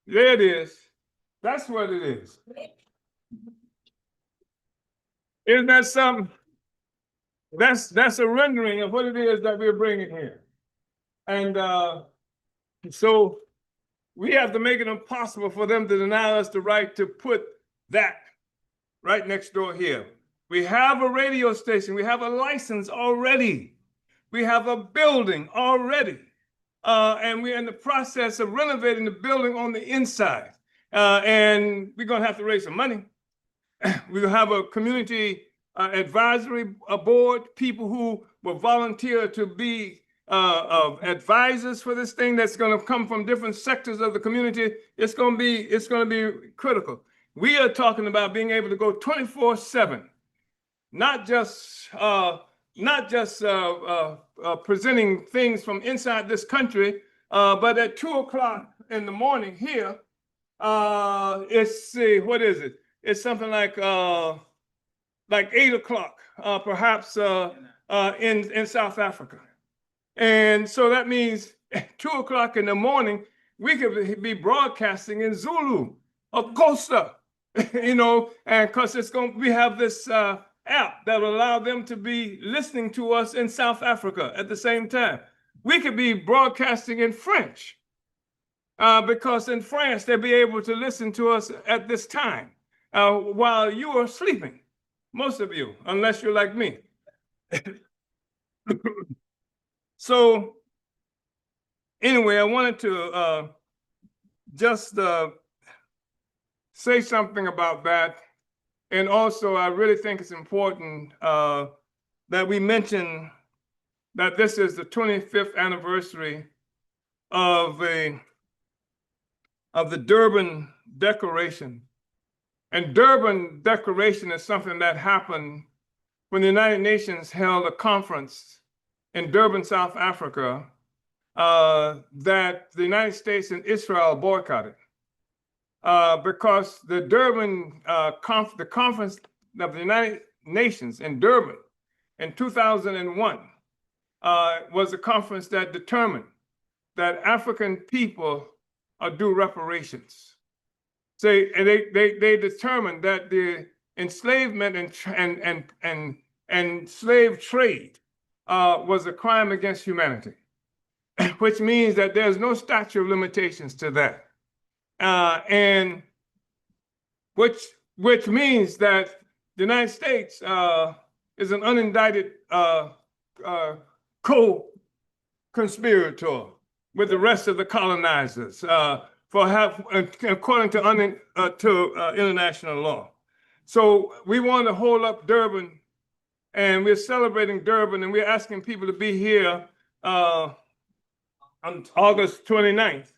D: There it is. That's what it is. Isn't that something? That's a rendering of what it is that we're bringing here. And so we have to make it impossible for them to deny us the right to put that right next door here. We have a radio station. We have a license already. We have a building already. And we're in the process of renovating the building on the inside. And we're going to have to raise some money. We'll have a community advisory board, people who will volunteer to be advisors for this thing that's going to come from different sectors of the community. It's going to be critical. We are talking about being able to go 24/7, not just presenting things from inside this country, but at 2:00 in the morning here, what is it? It's something like 8:00, perhaps in South Africa. And so that means at 2:00 in the morning, we could be broadcasting in Zulu or Xhosa, and because we have this app that will allow them to be listening to us in South Africa at the same time. We could be broadcasting in French because in France, they'll be able to listen to us at this time while you are sleeping, most of you, unless you're like me. So anyway, I wanted to just say something about that. And also, I really think it's important that we mention that this is the 25th anniversary of the Durban Declaration. And Durban Declaration is something that happened when the United Nations held a conference in Durban, South Africa, that the United States and Israel boycotted. Because the Durban the conference of the United Nations in Durban in 2001 was a conference that determined that African people are due reparations. So they determined that the enslavement and slave trade was a crime against humanity, which means that there's no statute of limitations to that. And which means that the United States is an unindicted co-conspirator with the rest of the colonizers according to international law. So we want to hold up Durban, and we're celebrating Durban, and we're asking people to be here on August 29th.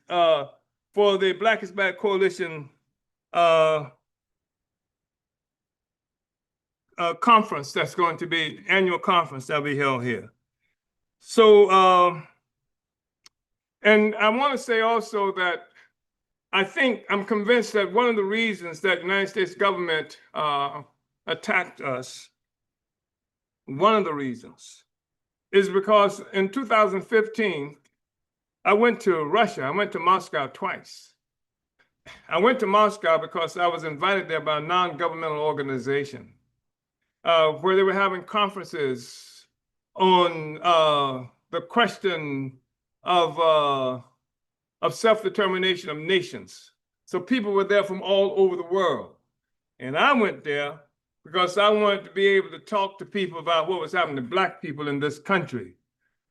D: for the Black is Back Coalition conference that's going to be, annual conference that'll be held here. So, and I want to say also that I'm convinced that one of the reasons that the United States government attacked us, one of the reasons, is because in 2015, I went to Russia. I went to Moscow twice. I went to Moscow because I was invited there by a non-governmental organization where they were having conferences on the question of self-determination of nations. So people were there from all over the world. And I went there because I wanted to be able to talk to people about what was happening to Black people in this country.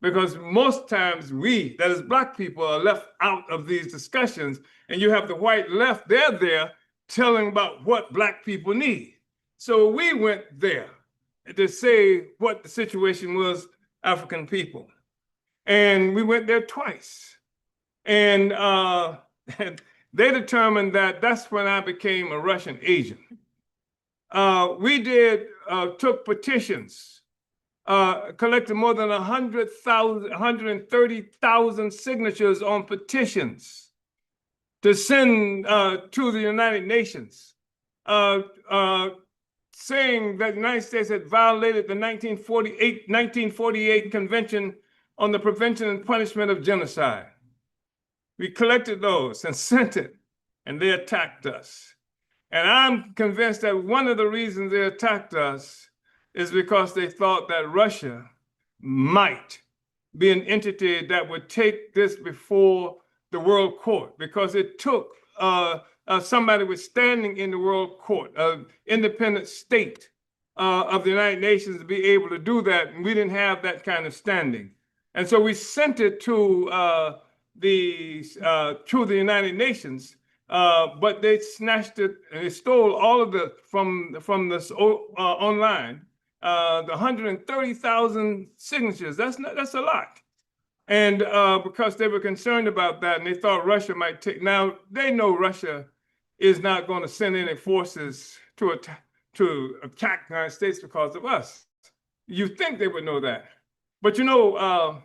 D: Because most times we, that is Black people, are left out of these discussions, and you have the white left, they're there telling about what Black people need. So we went there to say what the situation was, African people. And we went there twice. And they determined that that's when I became a Russian agent. We took petitions, collected more than 130,000 signatures on petitions to send to the United Nations, saying that the United States had violated the 1948 Convention on the Prevention and Punishment of Genocide. We collected those and sent it, and they attacked us. And I'm convinced that one of the reasons they attacked us is because they thought that Russia might be an entity that would take this before the World Court, because it took somebody with standing in the World Court, an independent state of the United Nations, to be able to do that, and we didn't have that kind of standing. And so we sent it to the United Nations, but they snatched it and they stole all of the from this online. The 130,000 signatures, that's a lot. And because they were concerned about that, and they thought Russia might take, now they know Russia is not going to send any forces to attack the United States because of us. You think they would know that. But you know,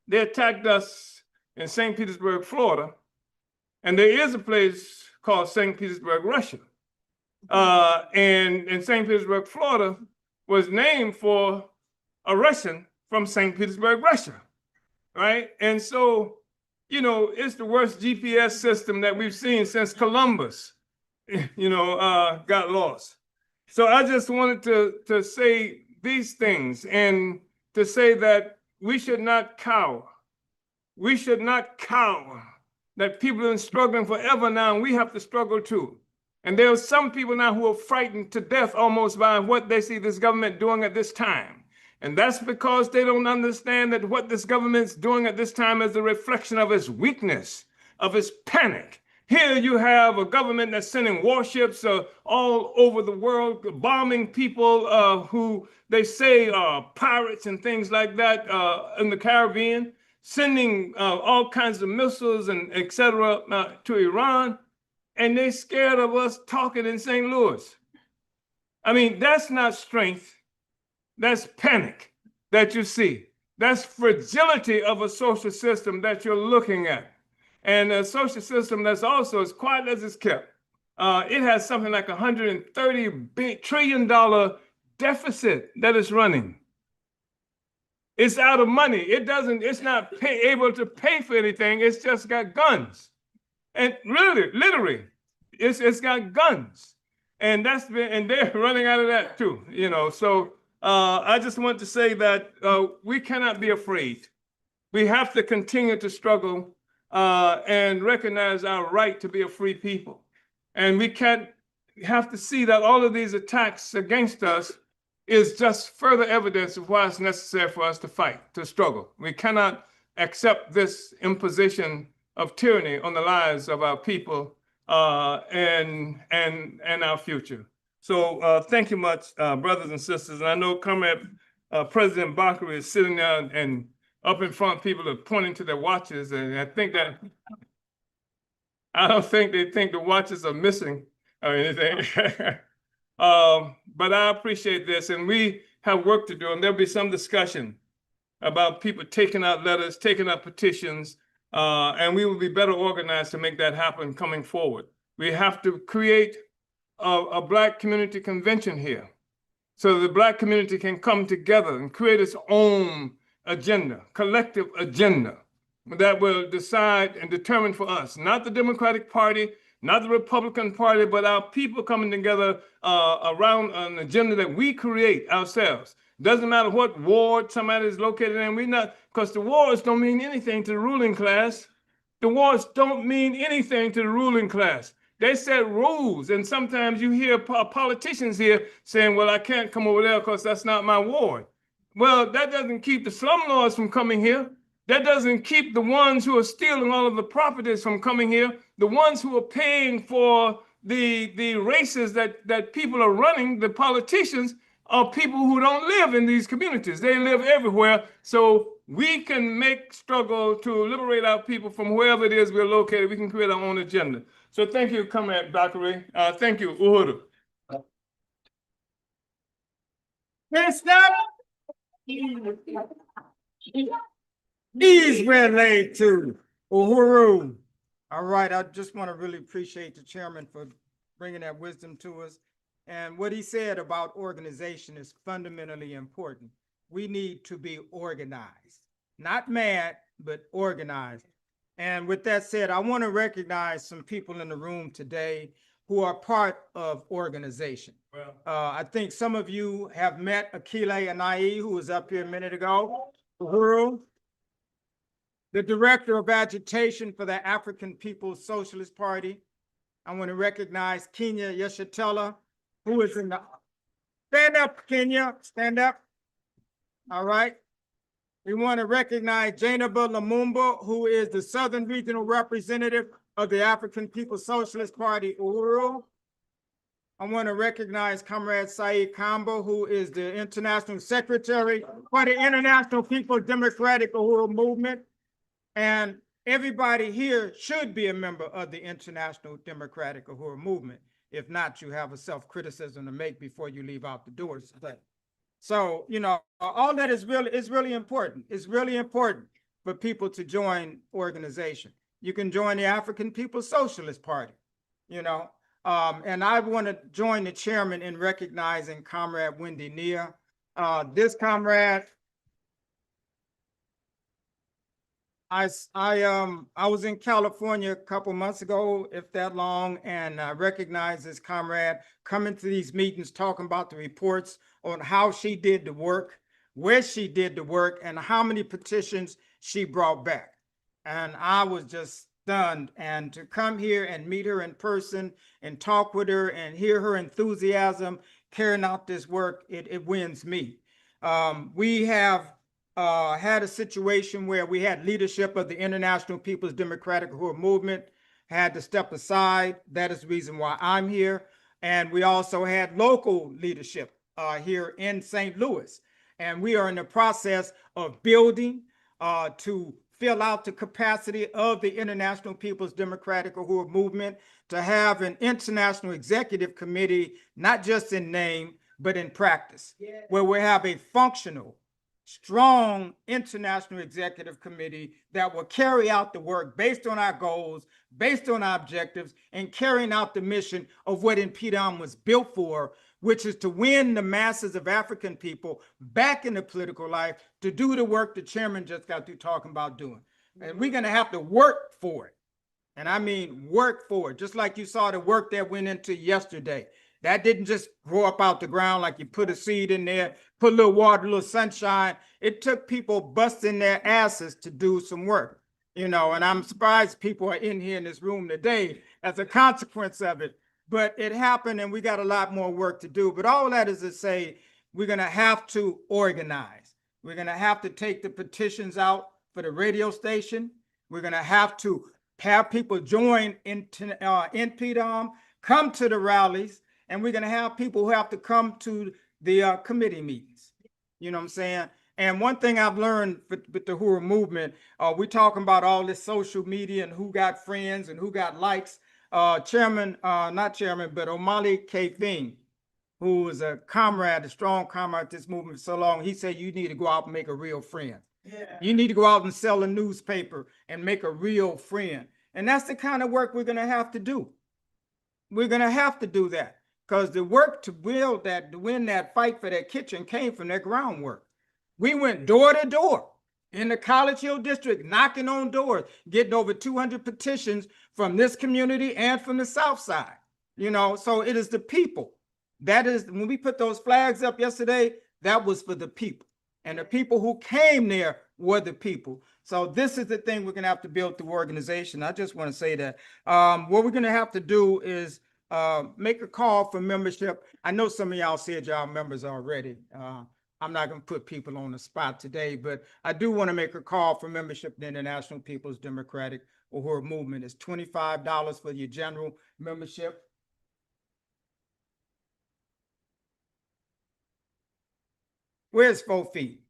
D: they attacked us in St. Petersburg, Florida, and there is a place called St. Petersburg, Russia. And in St. Petersburg, Florida, was named for a Russian from St. Petersburg, Russia, right? And so, you know, it's the worst GPS system that we've seen since Columbus, got lost. So I just wanted to say these things and to say that we should not cower. We should not cower. That people have been struggling forever now, and we have to struggle too. And there are some people now who are frightened to death almost by what they see this government doing at this time. And that's because they don't understand that what this government's doing at this time is a reflection of its weakness, of its panic. Here you have a government that's sending warships all over the world, bombing people who they say are pirates and things like that in the Caribbean, sending all kinds of missiles and et cetera to Iran. And they're scared of us talking in St. Louis. I mean, that's not strength. That's panic that you see. That's fragility of a social system that you're looking at. And a social system that's also as quiet as it's kept. It has something like $130 trillion deficit that it's running. It's out of money. It's not able to pay for anything. It's just got guns. And literally, it's got guns, and they're running out of that too, So I just want to say that we cannot be afraid. We have to continue to struggle and recognize our right to be a free people, and we have to see that all of these attacks against us is just further evidence of why it's necessary for us to fight, to struggle. We cannot accept this imposition of tyranny on the lives of our people and our future. So thank you much, brothers and sisters. And I know Comrade President Bakri is sitting there and up in front, people are pointing to their watches. And I think that I don't think they think the watches are missing or anything. But I appreciate this, and we have work to do, and there'll be some discussion about people taking out letters, taking out petitions, and we will be better organized to make that happen coming forward. We have to create a Black community convention here so the Black community can come together and create its own agenda, collective agenda that will decide and determine for us, not the Democratic Party, not the Republican Party, but our people coming together around an agenda that we create ourselves. Doesn't matter what ward somebody is located in. Because the wards don't mean anything to the ruling class. The wards don't mean anything to the ruling class. They set rules, and sometimes you hear politicians here saying, well, I can't come over there because that's not my ward. Well, that doesn't keep the slumlords from coming here. That doesn't keep the ones who are stealing all of the properties from coming here. The ones who are paying for the races that people are running, the politicians, are people who don't live in these communities. They live everywhere. So we can make struggle to liberate our people from wherever it is we're located. We can create our own agenda. So thank you, Comrade Bakari. Thank you, Uhuru.
B: Yes, stop. These were laid to Uhuru. All right, I just want to really appreciate the chairman for bringing that wisdom to us. And what he said about organization is fundamentally important. We need to be organized, not mad, but organized. And with that said, I want to recognize some people in the room today who are part of organization.
D: Well,
B: I think some of you have met Akile Anai, who was up here a minute ago. Uhuru, the director of agitation for the African People's Socialist Party. I want to recognize Kenya Yeshatela, who is in the, stand up, Kenya, stand up. All right. We want to recognize Jainaba Lumumba, who is the Southern Regional Representative of the African People's Socialist Party, Uhuru. I want to recognize Comrade Saeed Kambo, who is the International Secretary for the International People's Democratic Uhuru Movement. And everybody here should be a member of the International Democratic Uhuru Movement. If not, you have a self-criticism to make before you leave out the doors today. So, you know, all that is really important. It's really important for people to join organization. You can join the African People's Socialist Party, you know, and I want to join the chairman in recognizing Comrade Wendy Nia. This comrade, I was in California a couple months ago, if that long, and I recognized this comrade coming to these meetings, talking about the reports on how she did the work, where she did the work, and how many petitions she brought back. And I was just stunned. And to come here and meet her in person and talk with her and hear her enthusiasm carrying out this work, it wins me. We have had a situation where we had leadership of the International People's Democratic Uhuru Movement had to step aside. That is the reason why I'm here. And we also had local leadership here in St. Louis. And we are in the process of building to fill out the capacity of the International People's Democratic Uhuru Movement to have an international executive committee, not just in name, but in practice, where we have a functional, strong international executive committee that will carry out the work based on our goals, based on our objectives, and carrying out the mission of what InPDUM was built for, which is to win the masses of African people back into political life to do the work the chairman just got through talking about doing. And we're going to have to work for it. And I mean work for it, just like you saw the work that went into yesterday. That didn't just grow up out the ground like you put a seed in there, put a little water, a little sunshine. It took people busting their asses to do some work, you know, and I'm surprised people are in here in this room today as a consequence of it. But it happened and we got a lot more work to do. But all that is to say, we're going to have to organize. We're going to have to take the petitions out for the radio station. We're going to have people join InPDUM, come to the rallies, and we're going to have people who have to come to the committee meetings. You know what I'm saying? And one thing I've learned with the Uhuru movement, we talking about all this social media and who got friends and who got likes. Not chairman, but Omali K. Thing, who is a comrade, a strong comrade of this movement for so long, he said, you need to go out and make a real friend. Yeah. You need to go out and sell a newspaper and make a real friend. And that's the kind of work we're going to have to do. We're going to have to do that because the work to build that, to win that fight for that kitchen came from that groundwork. We went door to door in the College Hill district, knocking on doors, getting over 200 petitions from this community and from the South Side. You know, so it is the people. That is, when we put those flags up yesterday, that was for the people. And the people who came there were the people. So this is the thing we're going to have to build through organization. I just want to say that what we're going to have to do is make a call for membership. I know some of y'all said y'all members already. I'm not going to put people on the spot today, but I do want to make a call for membership in the International People's Democratic Uhuru Movement. It's $25 for your general membership. Where's 4 feet?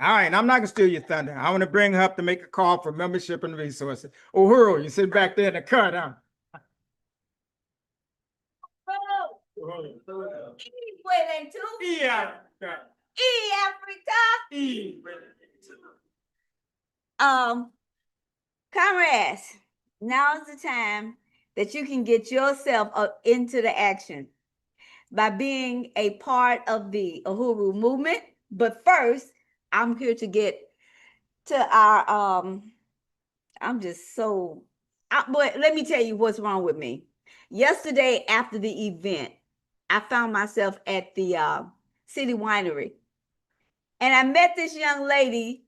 B: All right, I'm not gonna steal your thunder. I want to bring her up to make a call for membership and resources. Uhuru, you sit back there in the cut, huh?
E: Yeah. Comrades, now is the time that you can get yourself into the action by being a part of the Uhuru movement. But first, I'm here to get to our but let me tell you what's wrong with me. Yesterday after the event, I found myself at the City Winery. And I met this young lady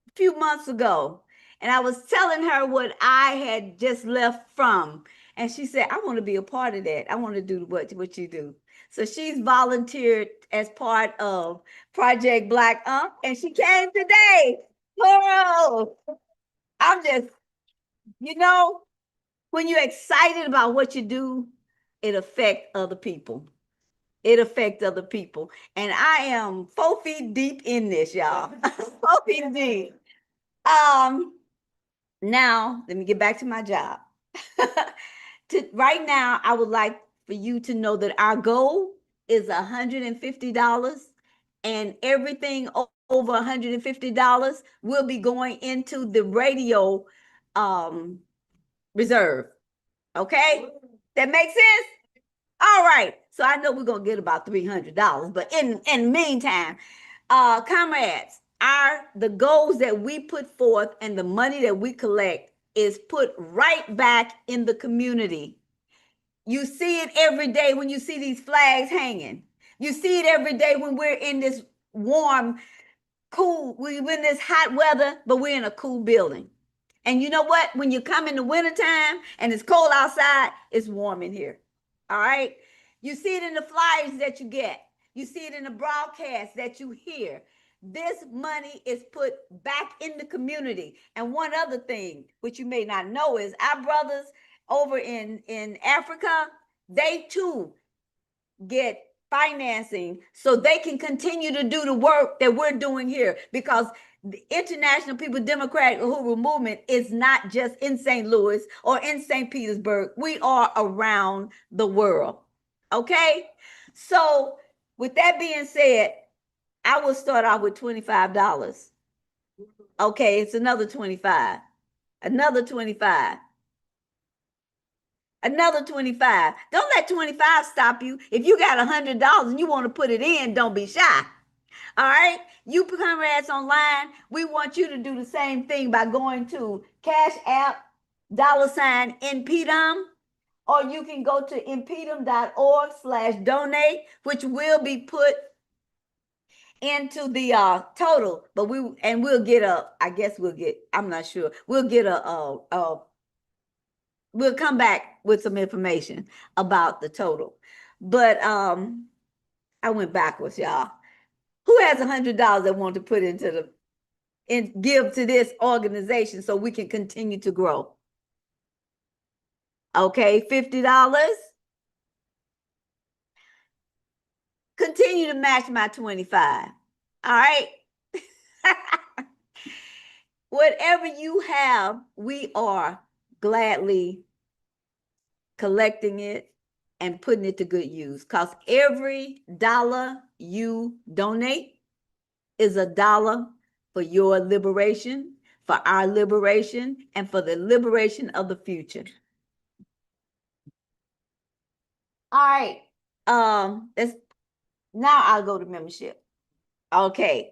E: a few months ago. And I was telling her what I had just left from. And she said, I want to be a part of that. I want to do what you do. So she's volunteered as part of Project Black and she came today. Girl, I'm just, you know, when you're excited about what you do, it affects other people. It affects other people. And I am 4 feet deep in this, y'all. 4 feet deep. Now, let me get back to my job. Right now, I would like for you to know that our goal is $150, and everything over $150 will be going into the radio reserve. Okay? That makes sense? All right. So I know we're gonna get about $300, but in the meantime, comrades, the goals that we put forth and the money that we collect is put right back in the community. You see it every day when you see these flags hanging. You see it every day when we're in this warm, cool, we're in this hot weather, but we're in a cool building. And you know what? When you come in the wintertime and it's cold outside, it's warm in here. All right? You see it in the flyers that you get. You see it in the broadcast that you hear. This money is put back in the community. And one other thing, which you may not know, is our brothers over in Africa, they too get financing so they can continue to do the work that we're doing here, because the International People Democratic Uhuru Movement is not just in St. Louis or in St. Petersburg. We are around the world. Okay? So with that being said, I will start off with $25. Okay, it's another 25. Another 25. Another 25. Don't let 25 stop you. If you got $100 and you want to put it in, don't be shy. All right? You comrades online, we want you to do the same thing by going to Cash App, $InPDUM, or you can go to InPDUM.org/donate, which will be put into the total, but we'll get I'm not sure. We'll get we'll come back with some information about the total. But I went backwards, y'all. Who has $100 that want to put into give to this organization so we can continue to grow? Okay, $50. Continue to match my 25. All right. Whatever you have, we are gladly collecting it and putting it to good use. Because every dollar you donate is a dollar for your liberation, for our liberation, and for the liberation of the future. All right. That's now I'll go to membership. Okay.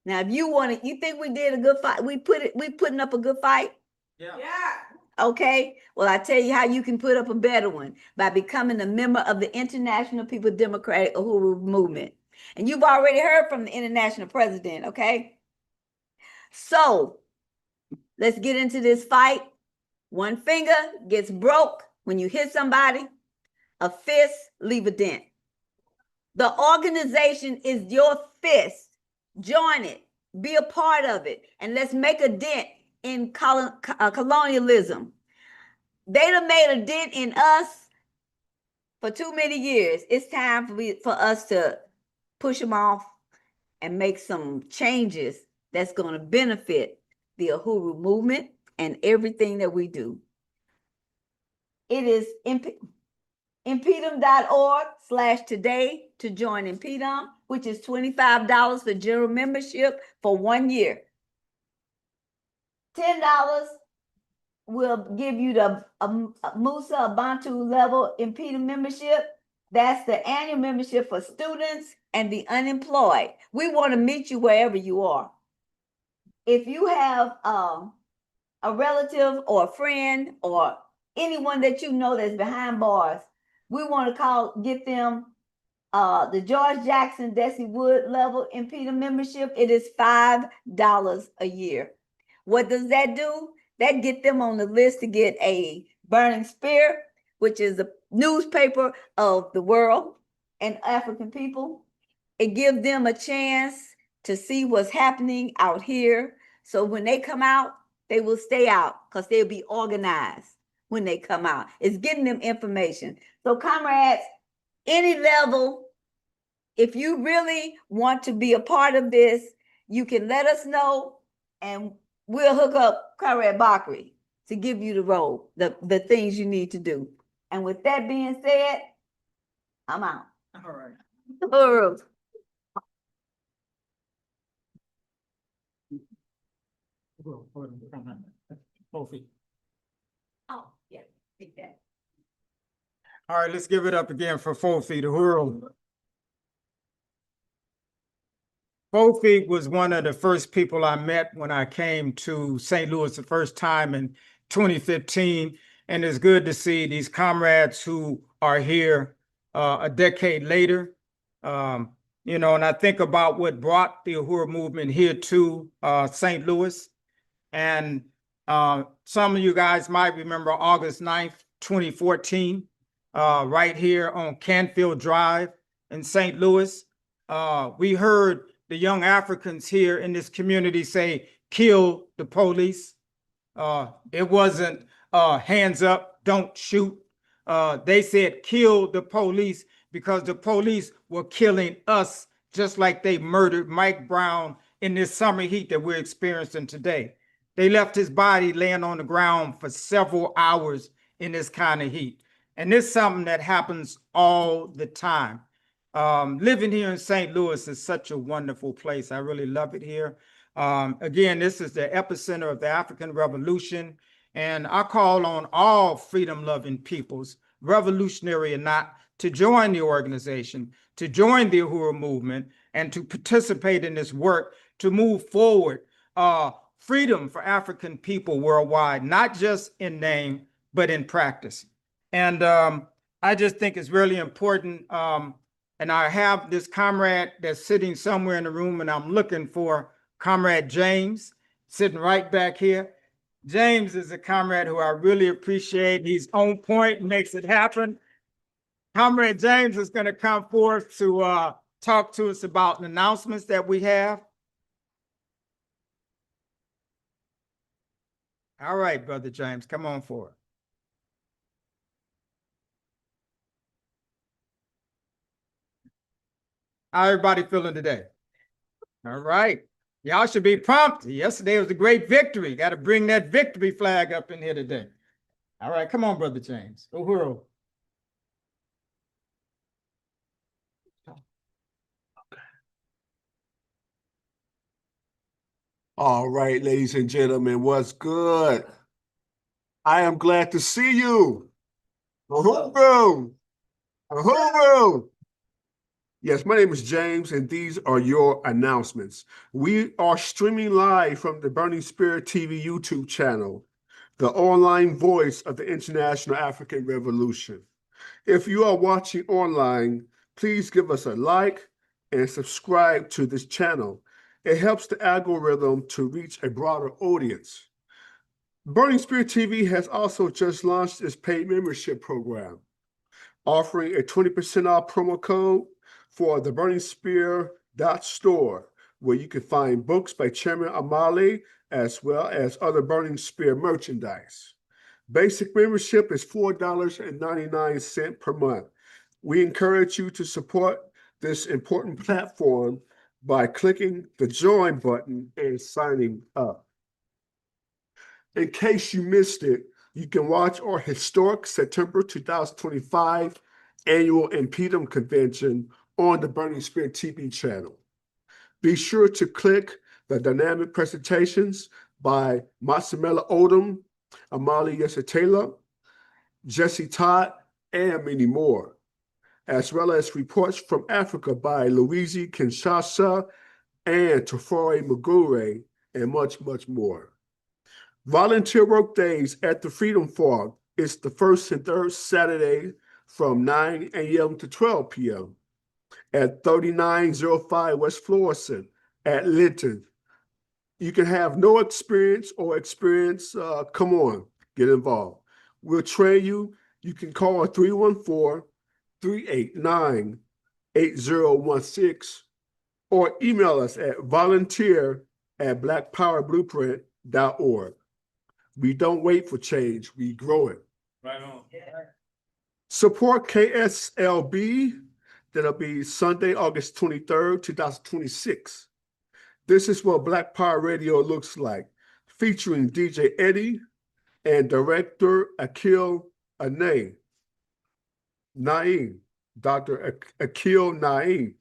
E: Now, if you want to, you think we did a good fight? We putting up a good fight?
B: Yeah.
E: Okay. Well, I tell you how you can put up a better one by becoming a member of the International People Democratic Uhuru Movement. And you've already heard from the international president, okay? So let's get into this fight. One finger gets broke when you hit somebody, a fist leave a dent. The organization is your fist. Join it, be a part of it, and let's make a dent in colonialism. They done made a dent in us for too many years. It's time for us to push them off and make some changes that's going to benefit the Uhuru movement and everything that we do. It is InPDUM.org/today to join InPDUM, which is $25 for general membership for 1 year. $10 will give you the Musa Abantu level InPDUM membership. That's the annual membership for students and the unemployed. We want to meet you wherever you are. If you have a relative or a friend or anyone that you know that's behind bars, we want to get them the George Jackson Desi Wood level InPDUM membership. It is $5 a year. What does that do? That get them on the list to get a Burning Spear, which is a newspaper of the world and African people. It gives them a chance to see what's happening out here. So when they come out, they will stay out because they'll be organized when they come out. It's getting them information. So comrades, any level, if you really want to be a part of this, you can let us know and we'll hook up Comrade Bakri to give you the role, the things you need to do. And with that being said, I'm out.
B: All right.
E: Uhuru. Oh, yeah, take that.
B: All right, let's give it up again for Fofi, Uhuru. Fofi was one of the first people I met when I came to St. Louis the first time in 2015. And it's good to see these comrades who are here a decade later. And I think about what brought the Uhuru movement here to St. Louis. And some of you guys might remember August 9th, 2014, right here on Canfield Drive in St. Louis. We heard the young Africans here in this community say, kill the police. It wasn't hands up, don't shoot. They said, kill the police because the police were killing us just like they murdered Mike Brown in this summer heat that we're experiencing today. They left his body laying on the ground for several hours in this kind of heat. And this is something that happens all the time. Living here in St. Louis is such a wonderful place. I really love it here. Again, this is the epicenter of the African Revolution, and I call on all freedom-loving peoples, revolutionary or not, to join the organization, to join the Uhuru movement, and to participate in this work to move forward freedom for African people worldwide, not just in name, but in practice. And I just think it's really important. And I have this comrade that's sitting somewhere in the room, and I'm looking for Comrade James, sitting right back here. James is a comrade who I really appreciate. He's on point, makes it happen. Comrade James is going to come forth to talk to us about the announcements that we have. All right, Brother James, come on forward. How everybody feeling today? All right. Y'all should be pumped. Yesterday was a great victory. Got to bring that victory flag up in here today. All right, come on, Brother James. Uhuru.
G: All right, ladies and gentlemen, what's good? I am glad to see you. Uhuru. Uhuru. Yes, my name is James, and these are your announcements. We are streaming live from the Burning Spirit TV YouTube channel, the online voice of the International African Revolution. If you are watching online, please give us a like and subscribe to this channel. It helps the algorithm to reach a broader audience. Burning Spirit TV has also just launched its paid membership program, offering a 20% off promo code for the burningspear.store, where you can find books by Chairman Amali, as well as other Burning Spear merchandise. Basic membership is $4.99 per month. We encourage you to support this important platform by clicking the join button and signing up. In case you missed it, you can watch our historic September 2025 annual InPDUM convention on the Burning Spirit TV channel. Be sure to click the dynamic presentations by Matsamela Odom, Amali Yesatela, Jesse Todd, and many more, as well as reports from Africa by Louise Kinshasa and Tafari Magure, and much, much more. Volunteer work days at the Freedom Farm is the first and third Saturday from 9 a.m. to 12 p.m. at 3905 West Florissant at Linton. You can have no experience or experience, come on, get involved. We'll train you. You can call 314-389-8016 or email us at volunteer@blackpowerblueprint.org. We don't wait for change, we grow it.
F: Right on.
G: Support KSLB. That'll be Sunday, August 23rd, 2026. This is what Black Power Radio looks like, featuring DJ Eddie and director Akil Naeem, Dr. Akil Naeem.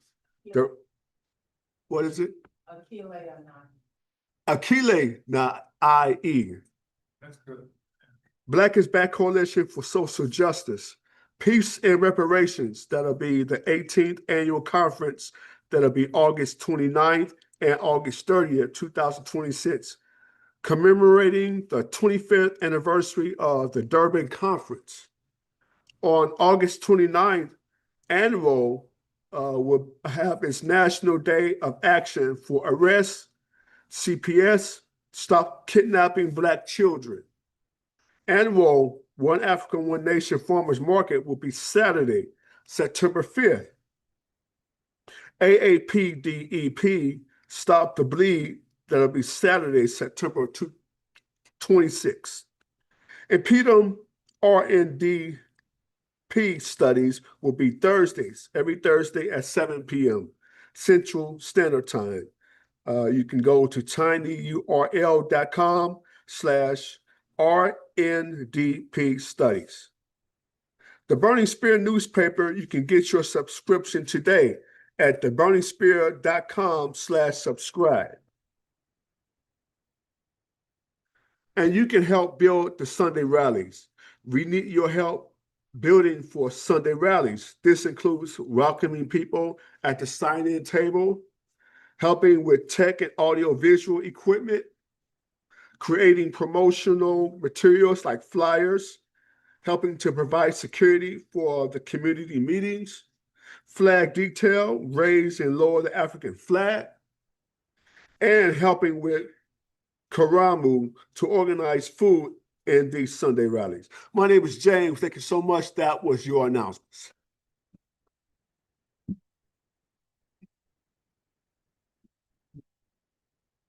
G: What is it? Akile Naeem.
F: That's good.
G: Black is Back Coalition for Social Justice, Peace and Reparations. That'll be the 18th annual conference. That'll be August 29th and August 30th, 2026, commemorating the 25th anniversary of the Durban Conference. On August 29th, Annual will have its National Day of Action for Arrest, CPS, Stop Kidnapping Black Children. Annual One Africa, One Nation Farmers Market will be Saturday, September 5th. AAPDEP, Stop the Bleed, that'll be Saturday, September 26th. InPDUM RNDP studies will be Thursdays, every Thursday at 7 p.m. Central Standard Time. You can go to tinyurl.com/RNDP studies. The Burning Spear newspaper, you can get your subscription today at theburningspear.com/subscribe. And you can help build the Sunday rallies. We need your help building for Sunday rallies. This includes welcoming people at the sign-in table, helping with tech and audio-visual equipment, creating promotional materials like flyers, helping to provide security for the community meetings, flag detail, raise and lower the African flag, and helping with Karamu to organize food in these Sunday rallies. My name is James. Thank you so much. That was your announcements.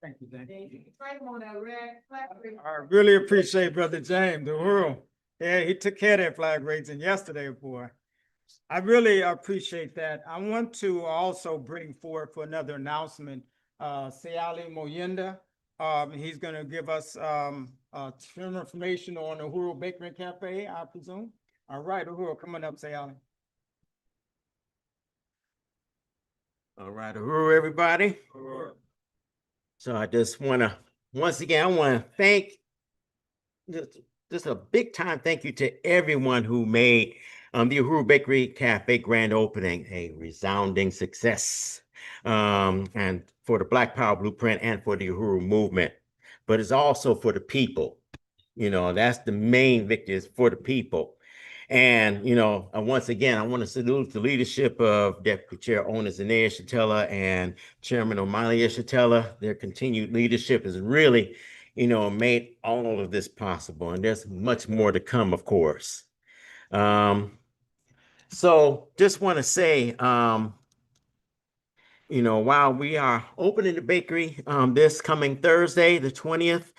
B: Thank you, James.
F: I
B: I really appreciate Brother James, the world. Yeah, he took care of that flag raising yesterday, boy. I really appreciate that. I want to also bring forth another announcement. Sayali Moyenda. He's gonna give us some information on the Uhuru Bakery and Cafe, I presume. All right, Uhuru, coming up, Sayali.
H: All right, Uhuru, everybody. So I just want to, once again, I want to thank, just a big time thank you to everyone who made the Uhuru Bakery Cafe grand opening a resounding success. And for the Black Power Blueprint and for the Uhuru movement, but it's also for the people. You know, that's the main victory, is for the people. And, you know, once again, I want to salute the leadership of Deputy Chair Ona Zanea Shatella and Chairman Omalia Shatella. Their continued leadership has really, you know, made all of this possible. And there's much more to come, of course. So just want to say, you know, while we are opening the bakery this coming Thursday, the 20th,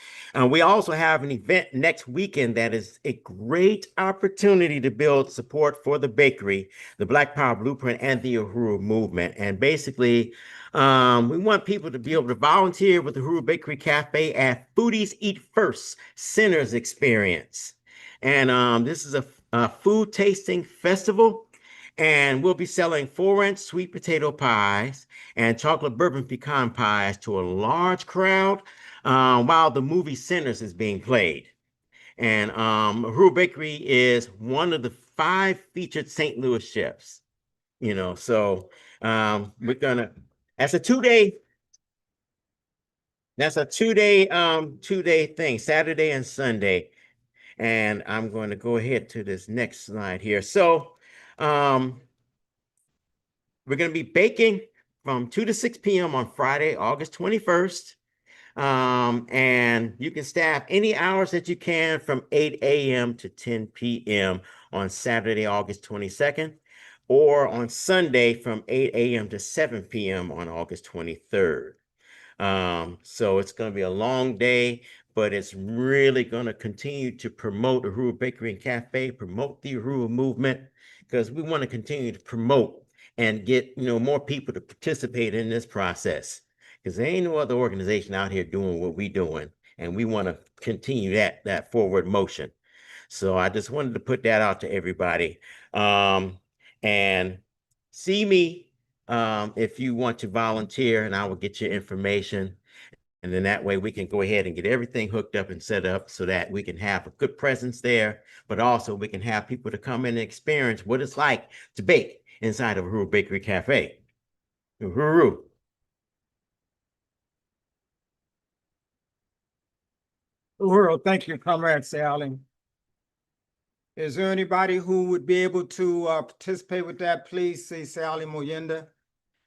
H: we also have an event next weekend that is a great opportunity to build support for the bakery, the Black Power Blueprint, and the Uhuru movement. And basically, we want people to be able to volunteer with the Uhuru Bakery Cafe at Foodies Eat First Center's experience. And this is a food tasting festival. And we'll be selling 4-inch sweet potato pies and chocolate bourbon pecan pies to a large crowd while the movie Sinners is being played. And Uhuru Bakery is one of the 5 featured St. Louis chefs. You know, so we're gonna, that's a 2-day, that's a 2-day thing, Saturday and Sunday. And I'm going to go ahead to this next slide here. So we're going to be baking from 2 to 6 p.m. on Friday, August 21st. And you can staff any hours that you can from 8 a.m. to 10 p.m. on Saturday, August 22nd, or on Sunday from 8 a.m. to 7 p.m. on August 23rd. So it's going to be a long day, but it's really going to continue to promote Uhuru Bakery and Cafe, promote the Uhuru movement, because we want to continue to promote and get, you know, more people to participate in this process, because there ain't no other organization out here doing what we're doing, and we want to continue that forward motion. So I just wanted to put that out to everybody. And see me if you want to volunteer, and I will get your information. And then that way we can go ahead and get everything hooked up and set up so that we can have a good presence there, but also we can have people to come in and experience what it's like to bake inside of Uhuru Bakery Cafe. Uhuru.
B: Uhuru, thank you, Comrade Sayali. Is there anybody who would be able to participate with that? Please say Sayali Moyenda.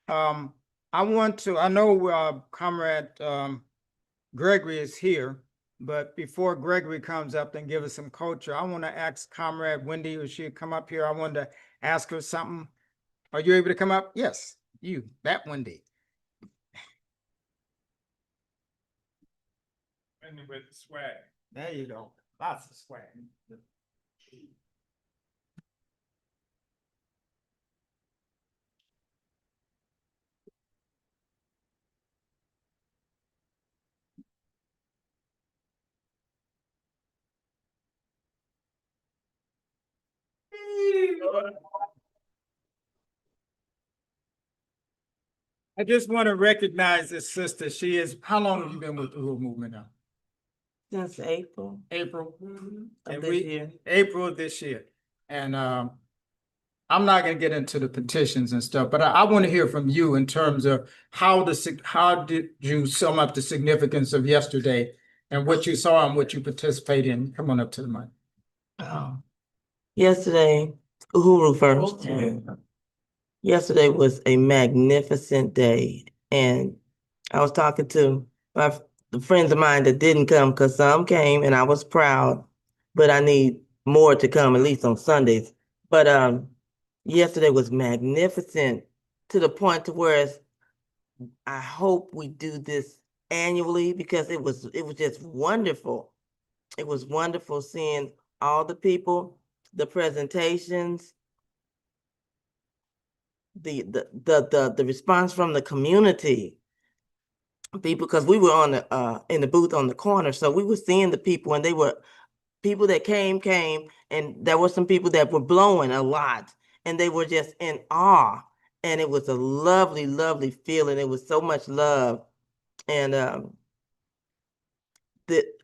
B: I know Comrade Gregory is here, but before Gregory comes up and give us some culture, I want to ask Comrade Wendy if she'd come up here. I wanted to ask her something. Are you able to come up? Yes, you, that Wendy.
F: And with the swag.
B: There you go. Lots of swag. I just want to recognize this sister. She is, how long have you been with the Uhuru movement now?
I: Since April
B: April?
I: of
B: And
I: this year.
B: April of this year. And I'm not gonna get into the petitions and stuff, but I want to hear from you in terms of how did you sum up the significance of yesterday and what you saw and what you participate in? Come on up to the mic.
I: Yesterday, Uhuru first. Yesterday was a magnificent day, and I was talking to the friends of mine that didn't come, because some came and I was proud, but I need more to come, at least on Sundays. But yesterday was magnificent, to the point to where I hope we do this annually, because it was just wonderful. It was wonderful seeing all the people, the presentations, the response from the community. people, because we were on the in the booth on the corner, so we were seeing the people, and they were people that came, and there were some people that were blowing a lot, and they were just in awe. And it was a lovely, lovely feeling. It was so much love. And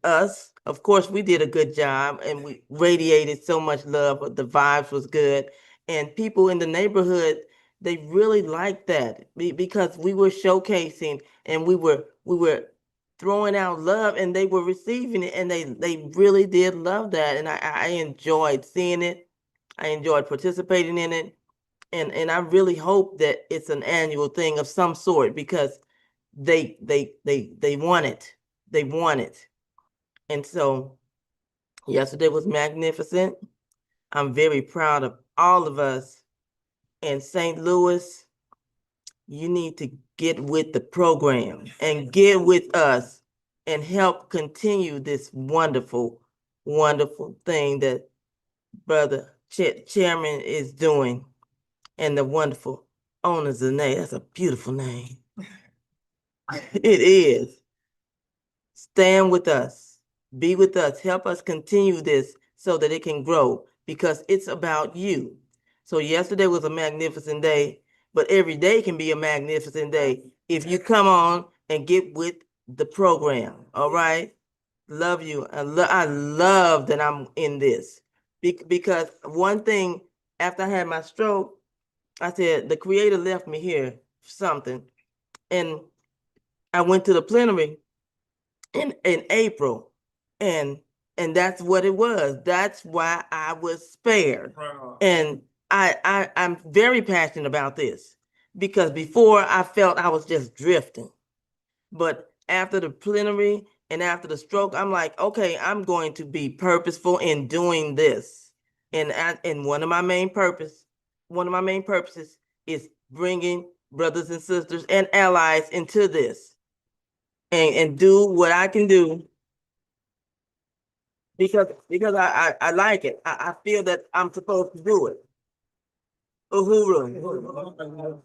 I: us, of course, we did a good job, and we radiated so much love, but the vibes was good. And people in the neighborhood, they really liked that because we were showcasing, and we were throwing out love, and they were receiving it, and they really did love that. And I enjoyed seeing it. I enjoyed participating in it. And I really hope that it's an annual thing of some sort, because they want it. They want it. And so yesterday was magnificent. I'm very proud of all of us. And St. Louis, you need to get with the program and get with us and help continue this wonderful, wonderful thing that Brother Chairman is doing, and the wonderful owner Zane. That's a beautiful name. It is. Stand with us. Be with us. Help us continue this so that it can grow, because it's about you. So yesterday was a magnificent day, but every day can be a magnificent day if you come on and get with the program. All right. Love you. I love that I'm in this, because one thing, after I had my stroke, I said, the Creator left me here for something. And I went to the plenary in April, and that's what it was. That's why I was spared. And I'm very passionate about this, because before I felt I was just drifting. But after the plenary and after the stroke, I'm like, okay, I'm going to be purposeful in doing this. And one of my main purposes is bringing brothers and sisters and allies into this, and do what I can do, because I like it. I feel that I'm supposed to do it. Uhuru.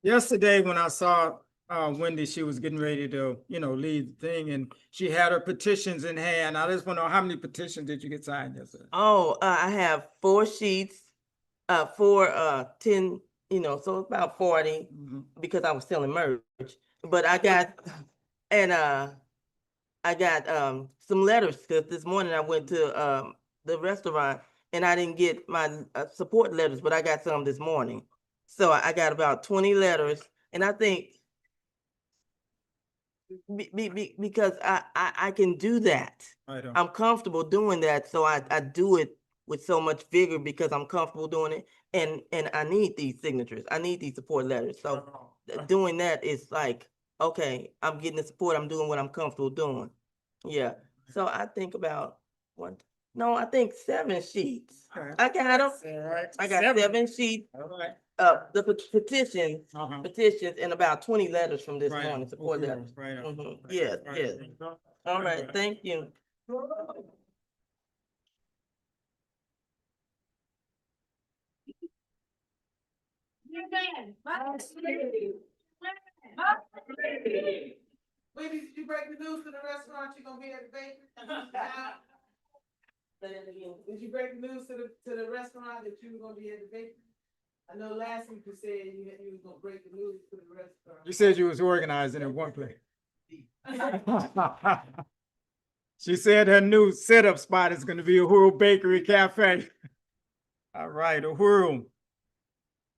B: Yesterday, when I saw Wendy, she was getting ready to, lead the thing, and she had her petitions in hand. I just want to know, how many petitions did you get signed yesterday?
I: Oh, I have 4 sheets, 10, so about 40, because I was selling merch. But I got, and I got some letters, because this morning I went to the restaurant and I didn't get my support letters, but I got some this morning. So I got about 20 letters, and I think because I can do that. I'm comfortable doing that, so I do it with so much vigor because I'm comfortable doing it, and I need these signatures. I need these support letters. So doing that is like, okay, I'm getting the support. I'm doing what I'm comfortable doing. Yeah. So I think about I think 7 sheets. I got them. I got 7 sheets. The petitions, and about 20 letters from this morning, support letters. Yes, yes. All right, thank you.
F: Wendy, did you break the news to the restaurant you're gonna be at the bakery? Did you break the news to the restaurant that you were gonna be at the bakery? I know last week you said you was gonna break the news to the restaurant.
B: You said you was organizing in one place. She said her new setup spot is going to be Uhuru Bakery Cafe. All right, Uhuru.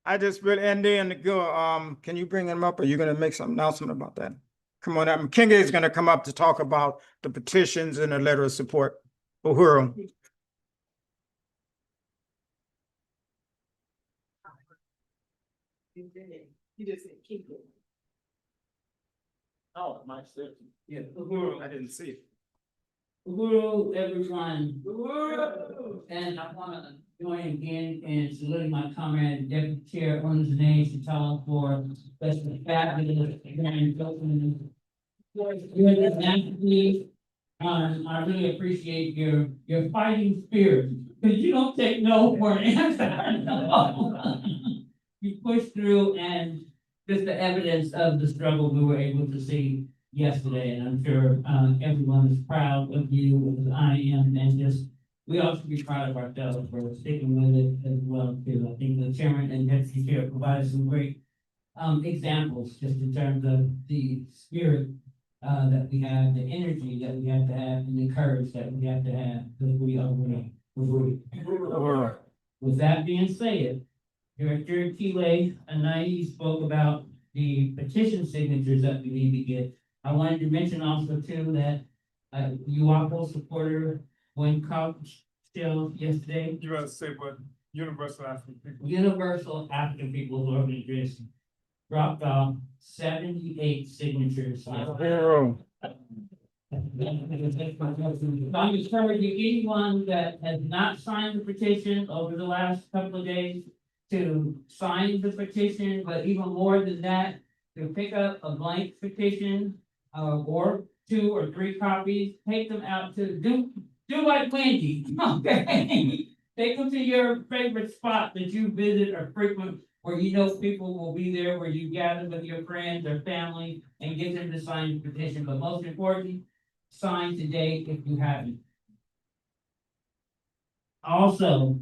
B: I just really, and then to go, can you bring him up, or are you going to make some announcement about that? Come on up. Kinga is going to come up to talk about the petitions and the letter of support. Uhuru.
F: You just said keep it.
B: Oh, my sister. Yeah, Uhuru. I didn't see it.
J: Uhuru, everyone.
F: Uhuru.
J: And I want to join again in saluting my comrade, Deputy Chair, Owners and Names, and tell for such a fabulous grand opening. I really appreciate your fighting spirit, because you don't take no for an answer. You push through, and just the evidence of the struggle we were able to see yesterday, and I'm sure everyone is proud of you, as I am, and just we all should be proud of ourselves for sticking with it as well too. I think the chairman and deputy chair provided some great examples just in terms of the spirit that we have, the energy that we have to have, and the courage that we have to have, because we are winning. With that being said, Director Keeley and I spoke about the petition signatures that we need to get. I wanted to mention also too that UAPO supporter went college still yesterday.
D: You gotta say what Universal African People.
J: Universal African People's Organization dropped off 78 signatures.
B: Uhuru.
J: I'm encouraging anyone that has not signed the petition over the last couple of days to sign the petition, but even more than that, to pick up a blank petition, or 2 or 3 copies, take them out to do like Wendy, okay? Take them to your favorite spot that you visit or frequent, where you know people will be there, where you gather with your friends or family, and get them to sign the petition, but most important, sign today if you haven't. Also,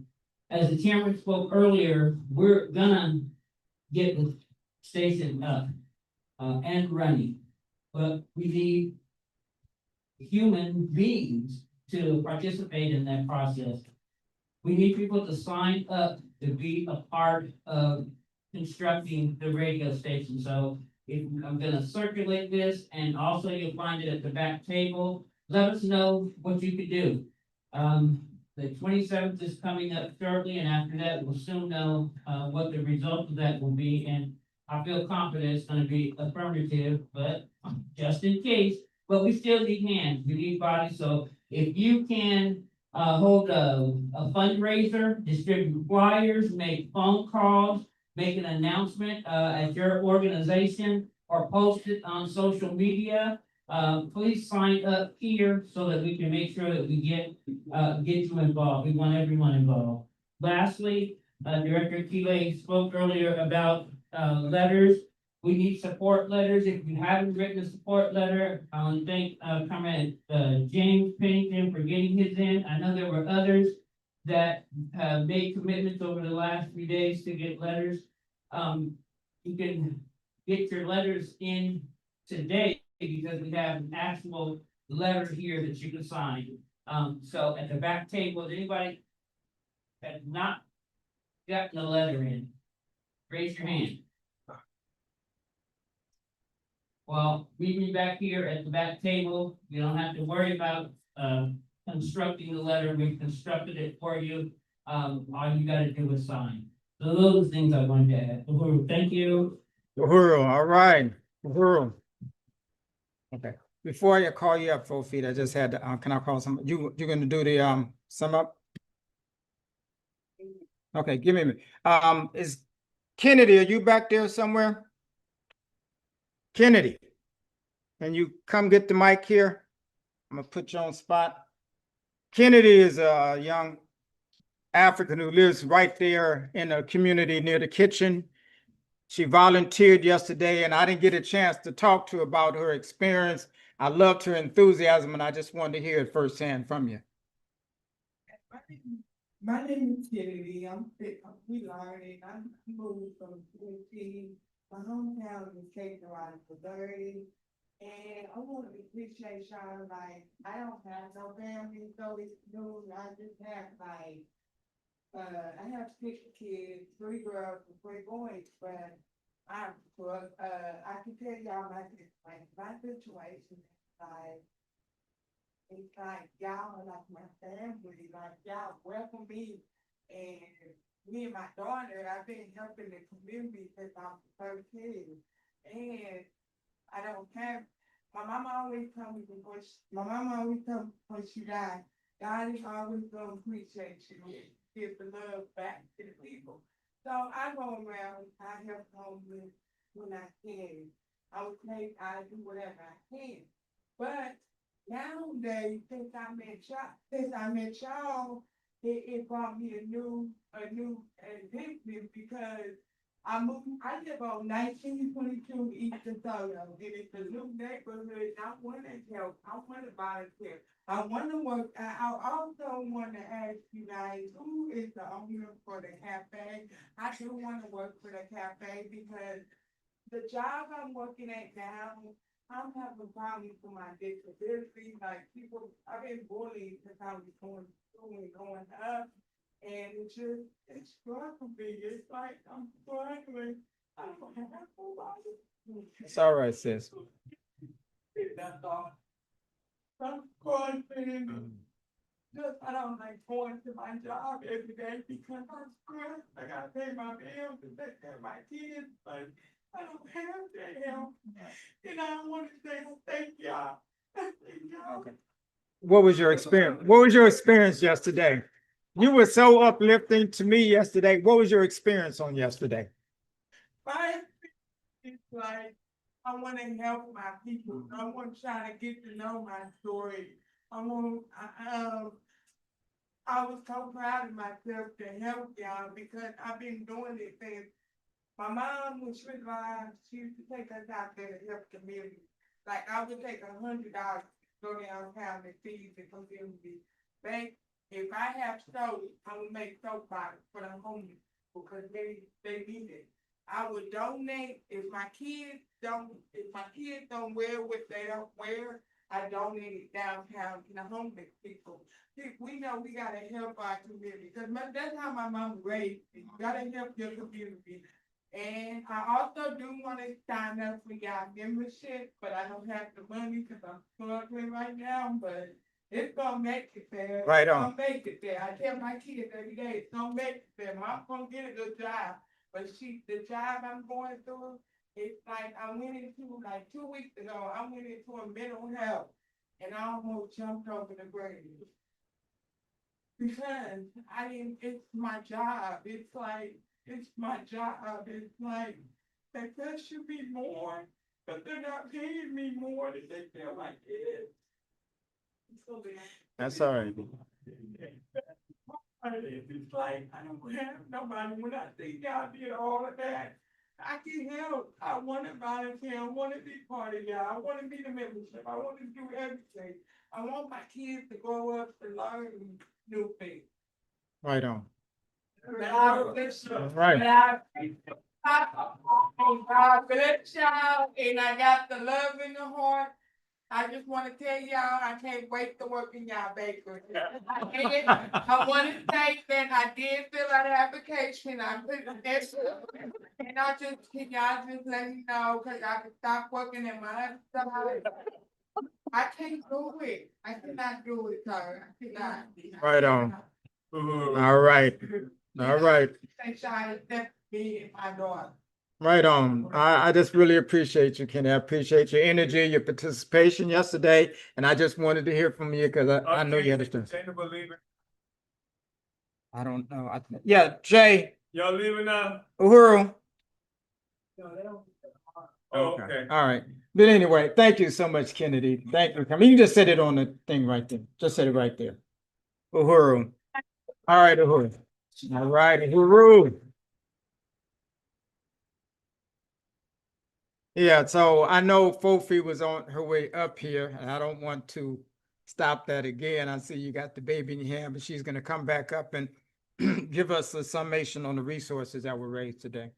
J: as the chairman spoke earlier, we're gonna get the station up and running, but we need human beings to participate in that process. We need people to sign up to be a part of constructing the radio station. So I'm gonna circulate this, and also you'll find it at the back table. Let us know what you could do. The 27th is coming up shortly, and after that, we'll soon know what the result of that will be. And I feel confident it's gonna be affirmative, but just in case, but we still need hands, we need bodies. So if you can hold a fundraiser, distribute flyers, make phone calls, make an announcement at your organization, or post it on social media, please sign up here so that we can make sure that we get you involved. We want everyone involved. Lastly, Director Keeley spoke earlier about letters. We need support letters. If you haven't written a support letter, I want to thank Comrade James Pennington for getting his in. I know there were others that have made commitments over the last few days to get letters. You can get your letters in today because we have an actual letter here that you can sign. So at the back table, anybody that's not gotten a letter in, raise your hand. Well, meet me back here at the back table. You don't have to worry about constructing the letter. We've constructed it for you. All you gotta do is sign. So those are the things I wanted to add. Uhuru, thank you.
B: Uhuru, all right. Uhuru. Okay, before I call you up, 4 feet, I just had to, can I call somebody? You're gonna do the sum up? Okay, give me a minute. Is Kennedy, are you back there somewhere? Kennedy, can you come get the mic here? I'm gonna put you on spot. Kennedy is a young African who lives right there in a community near the kitchen. She volunteered yesterday, and I didn't get a chance to talk to her about her experience. I loved her enthusiasm, and I just wanted to hear it firsthand from you.
F: My name is Kennedy. I'm learning. I moved from Tennessee. My hometown is Cape Carolina for 30. And I want to appreciate y'all. Like, I don't have no family, so it's new. I just have I have 6 kids, 3 girls and 3 boys, but I can tell y'all my situation it's like y'all are like my family, like y'all welcome me, and me and my daughter, I've been helping the community since I was 13, and I don't have, my mama always told me before she died, God is always gonna appreciate you, give the love back to the people. So I go around, I help homeless when I can. I do whatever I can. But nowadays, since I met y'all, it brought me a new epiphany because I live on 1922 East DeSoto, and it's a new neighborhood, and I want to help, I want to volunteer. I want to work, I also want to ask you guys, who is the owner for the cafe? I do want to work for the cafe because the job I'm working at now, I'm having problems with my disability, like people, I've been bullied since I was going through and going up. And it's struggling me. It's like I'm struggling. I don't have nobody.
B: It's all right, sis.
F: That's all. I'm struggling. Just I don't like going to my job every day because I'm stressed. I gotta pay my bills and take care of my kids. But I don't have that help. And I want to say thank y'all. Thank y'all.
B: Okay. What was your experience? What was your experience yesterday? You were so uplifting to me yesterday. What was your experience on yesterday?
F: My it's like I want to help my people. I want to try to get to know my story. I was so proud of myself to help y'all because I've been doing it since my mom, when she was alive, she used to take us out there to help the community. Like I would take $100, go downtown and feed the community. If I have soap, I would make soap bottles for the homeless because they need it. I would donate if my kids don't wear what they don't wear, I donate it downtown to the homeless people. We know we gotta help our community because that's how my mom raised me. You gotta help your community. And I also do want to sign up for y'all membership, but I don't have the money because I'm struggling right now, but it's gonna make it there.
B: Right
F: It's
B: on.
F: gonna make it there. I tell my kids every day, it's gonna make it there. Mom's gonna get a good job. But the job I'm going through, it's like I went into like 2 weeks ago, I went into a mental health and I almost jumped over the grave. Because it's my job. It's like, it's my job. It's like, there should be more, but they're not paying me more than they feel like it is.
B: That's all right.
F: It's like, I don't have nobody. When I think y'all did all of that, I can help. I want to volunteer. I want to be part of y'all. I want to be the membership. I want to do everything. I want my kids to grow up to learn new things.
B: Right on.
F: God bless you.
B: Right.
F: God bless y'all, and I got the love in the heart. I just want to tell y'all, I can't wait to work in y'all bakery. I want to say that I did fill out an application. I put this, and can y'all just let me know because I can stop working in my other stuff. I can't do it. I cannot do it, sir. I cannot.
B: Right on. All right. All right.
F: Thank y'all, accept me and my daughter.
B: Right on. I just really appreciate you, Kenny. I appreciate your energy, your participation yesterday. And I just wanted to hear from you because I know you understand. I don't know. Yeah, Jay.
D: Y'all leaving now?
B: Uhuru.
D: Okay.
B: All right. But anyway, thank you so much, Kennedy. Thank you for coming. You can just set it on the thing right there. Just set it right there. Uhuru. All right, Uhuru. All right, Uhuru. Yeah, so I know Fofi was on her way up here, and I don't want to stop that again. I see you got the baby in your hand, but she's going to come back up and give us a summation on the resources that were raised today.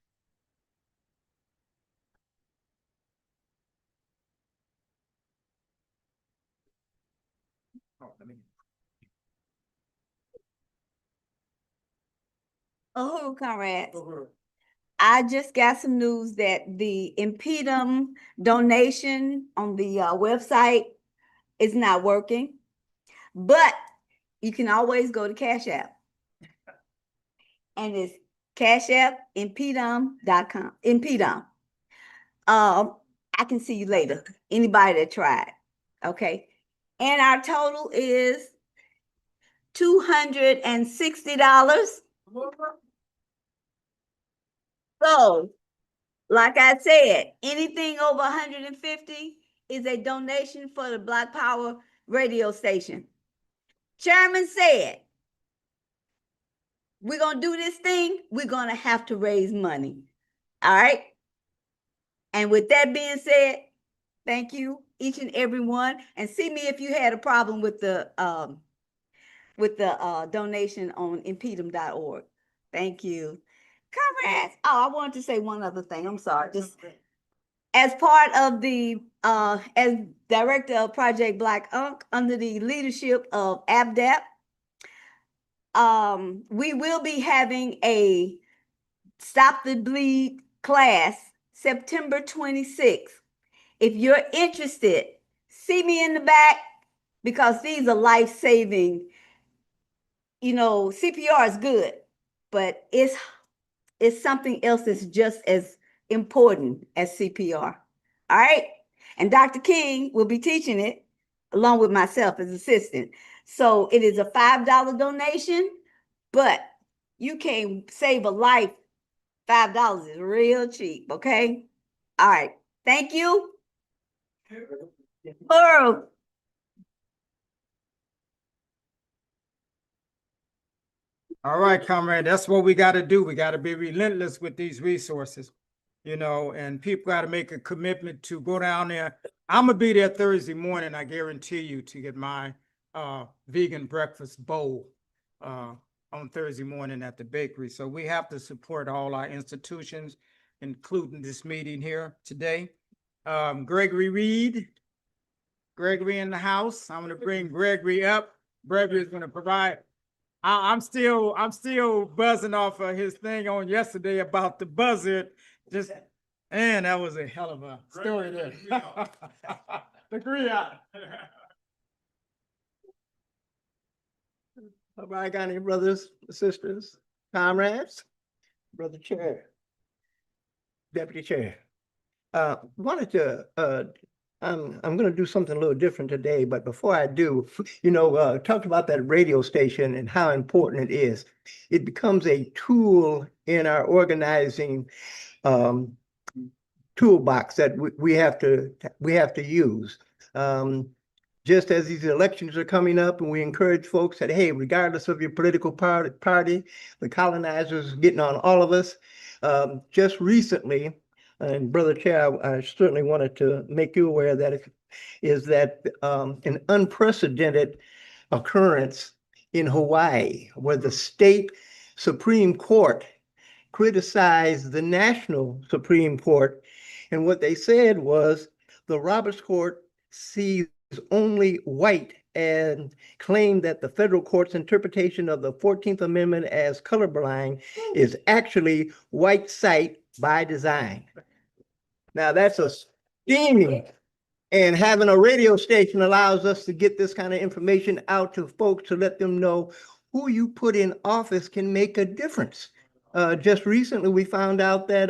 E: Uhuru, comrades. I just got some news that the InPDUM donation on the website is not working, but you can always go to Cash App. And it's Cash App, InPDUM.com. InPDUM. I can see you later. Anybody that tried. Okay. And our total is $260. So, like I said, anything over 150 is a donation for the Black Power radio station. Chairman said, we're going to do this thing, we're going to have to raise money. All right. And with that being said, thank you, each and every one. And see me if you had a problem with the donation on InPDUM.org. Thank you. Comrades. Oh, I wanted to say one other thing. I'm sorry. Just as part of the as director of Project Black Unk under the leadership of ABDAP, we will be having a Stop the Bleed class September 26th. If you're interested, see me in the back, because these are life-saving. You know, CPR is good, but it's something else that's just as important as CPR. All right. And Dr. King will be teaching it along with myself as assistant. So it is a $5 donation, but you can save a life. $5 is real cheap. Okay. All right. Thank you. Burrow.
B: All right, comrade, that's what we got to do. We got to be relentless with these resources, you know, and people got to make a commitment to go down there. I'm gonna be there Thursday morning, I guarantee you, to get my vegan breakfast bowl on Thursday morning at the bakery. So we have to support all our institutions, including this meeting here today. Gregory Reed, Gregory in the house. I'm gonna bring Gregory up. Gregory is gonna provide. I'm still buzzing off of his thing on yesterday about the buzzard. And that was a hell of a story there. The griot.
K: All right, got any brothers, sisters, comrades? Brother Chair, Deputy Chair. Wanted to, I'm going to do something a little different today, but before I do, talked about that radio station and how important it is. It becomes a tool in our organizing toolbox that we have to use. Just as these elections are coming up, and we encourage folks that, hey, regardless of your political party, the colonizers are getting on all of us. Just recently, and Brother Chair, I certainly wanted to make you aware that an unprecedented occurrence in Hawaii, where the state Supreme Court criticized the national Supreme Court. And what they said was the Roberts Court sees only white and claimed that the federal court's interpretation of the 14th Amendment as colorblind is actually white sight by design. Now that's a steaming, and having a radio station allows us to get this kind of information out to folks to let them know who you put in office can make a difference. Just recently, we found out that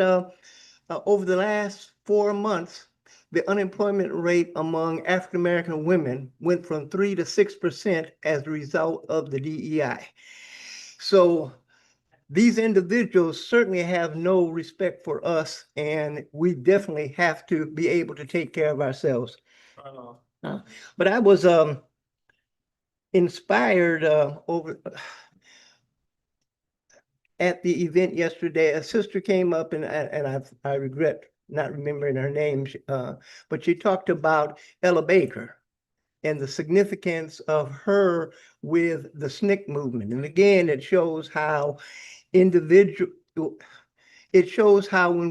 K: over the last 4 months, the unemployment rate among African-American women went from 3 to 6% as a result of the DEI. So these individuals certainly have no respect for us, and we definitely have to be able to take care of ourselves. But I was inspired at the event yesterday. A sister came up, and I regret not remembering her name, but she talked about Ella Baker and the significance of her with the SNCC movement. And again, it shows how when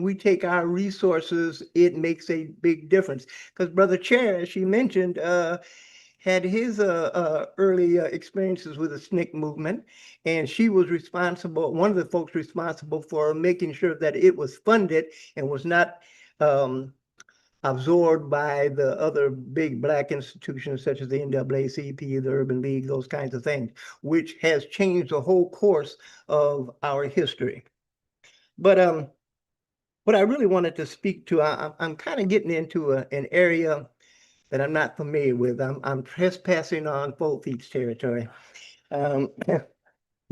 K: we take our resources, it makes a big difference. Because Brother Chair, as she mentioned, had his early experiences with the SNCC movement, and she was one of the folks responsible for making sure that it was funded and was not absorbed by the other big Black institutions such as the NAACP, the Urban League, those kinds of things, which has changed the whole course of our history. But what I really wanted to speak to, I'm kind of getting into an area that I'm not familiar with. I'm trespassing on 4 Feet's territory.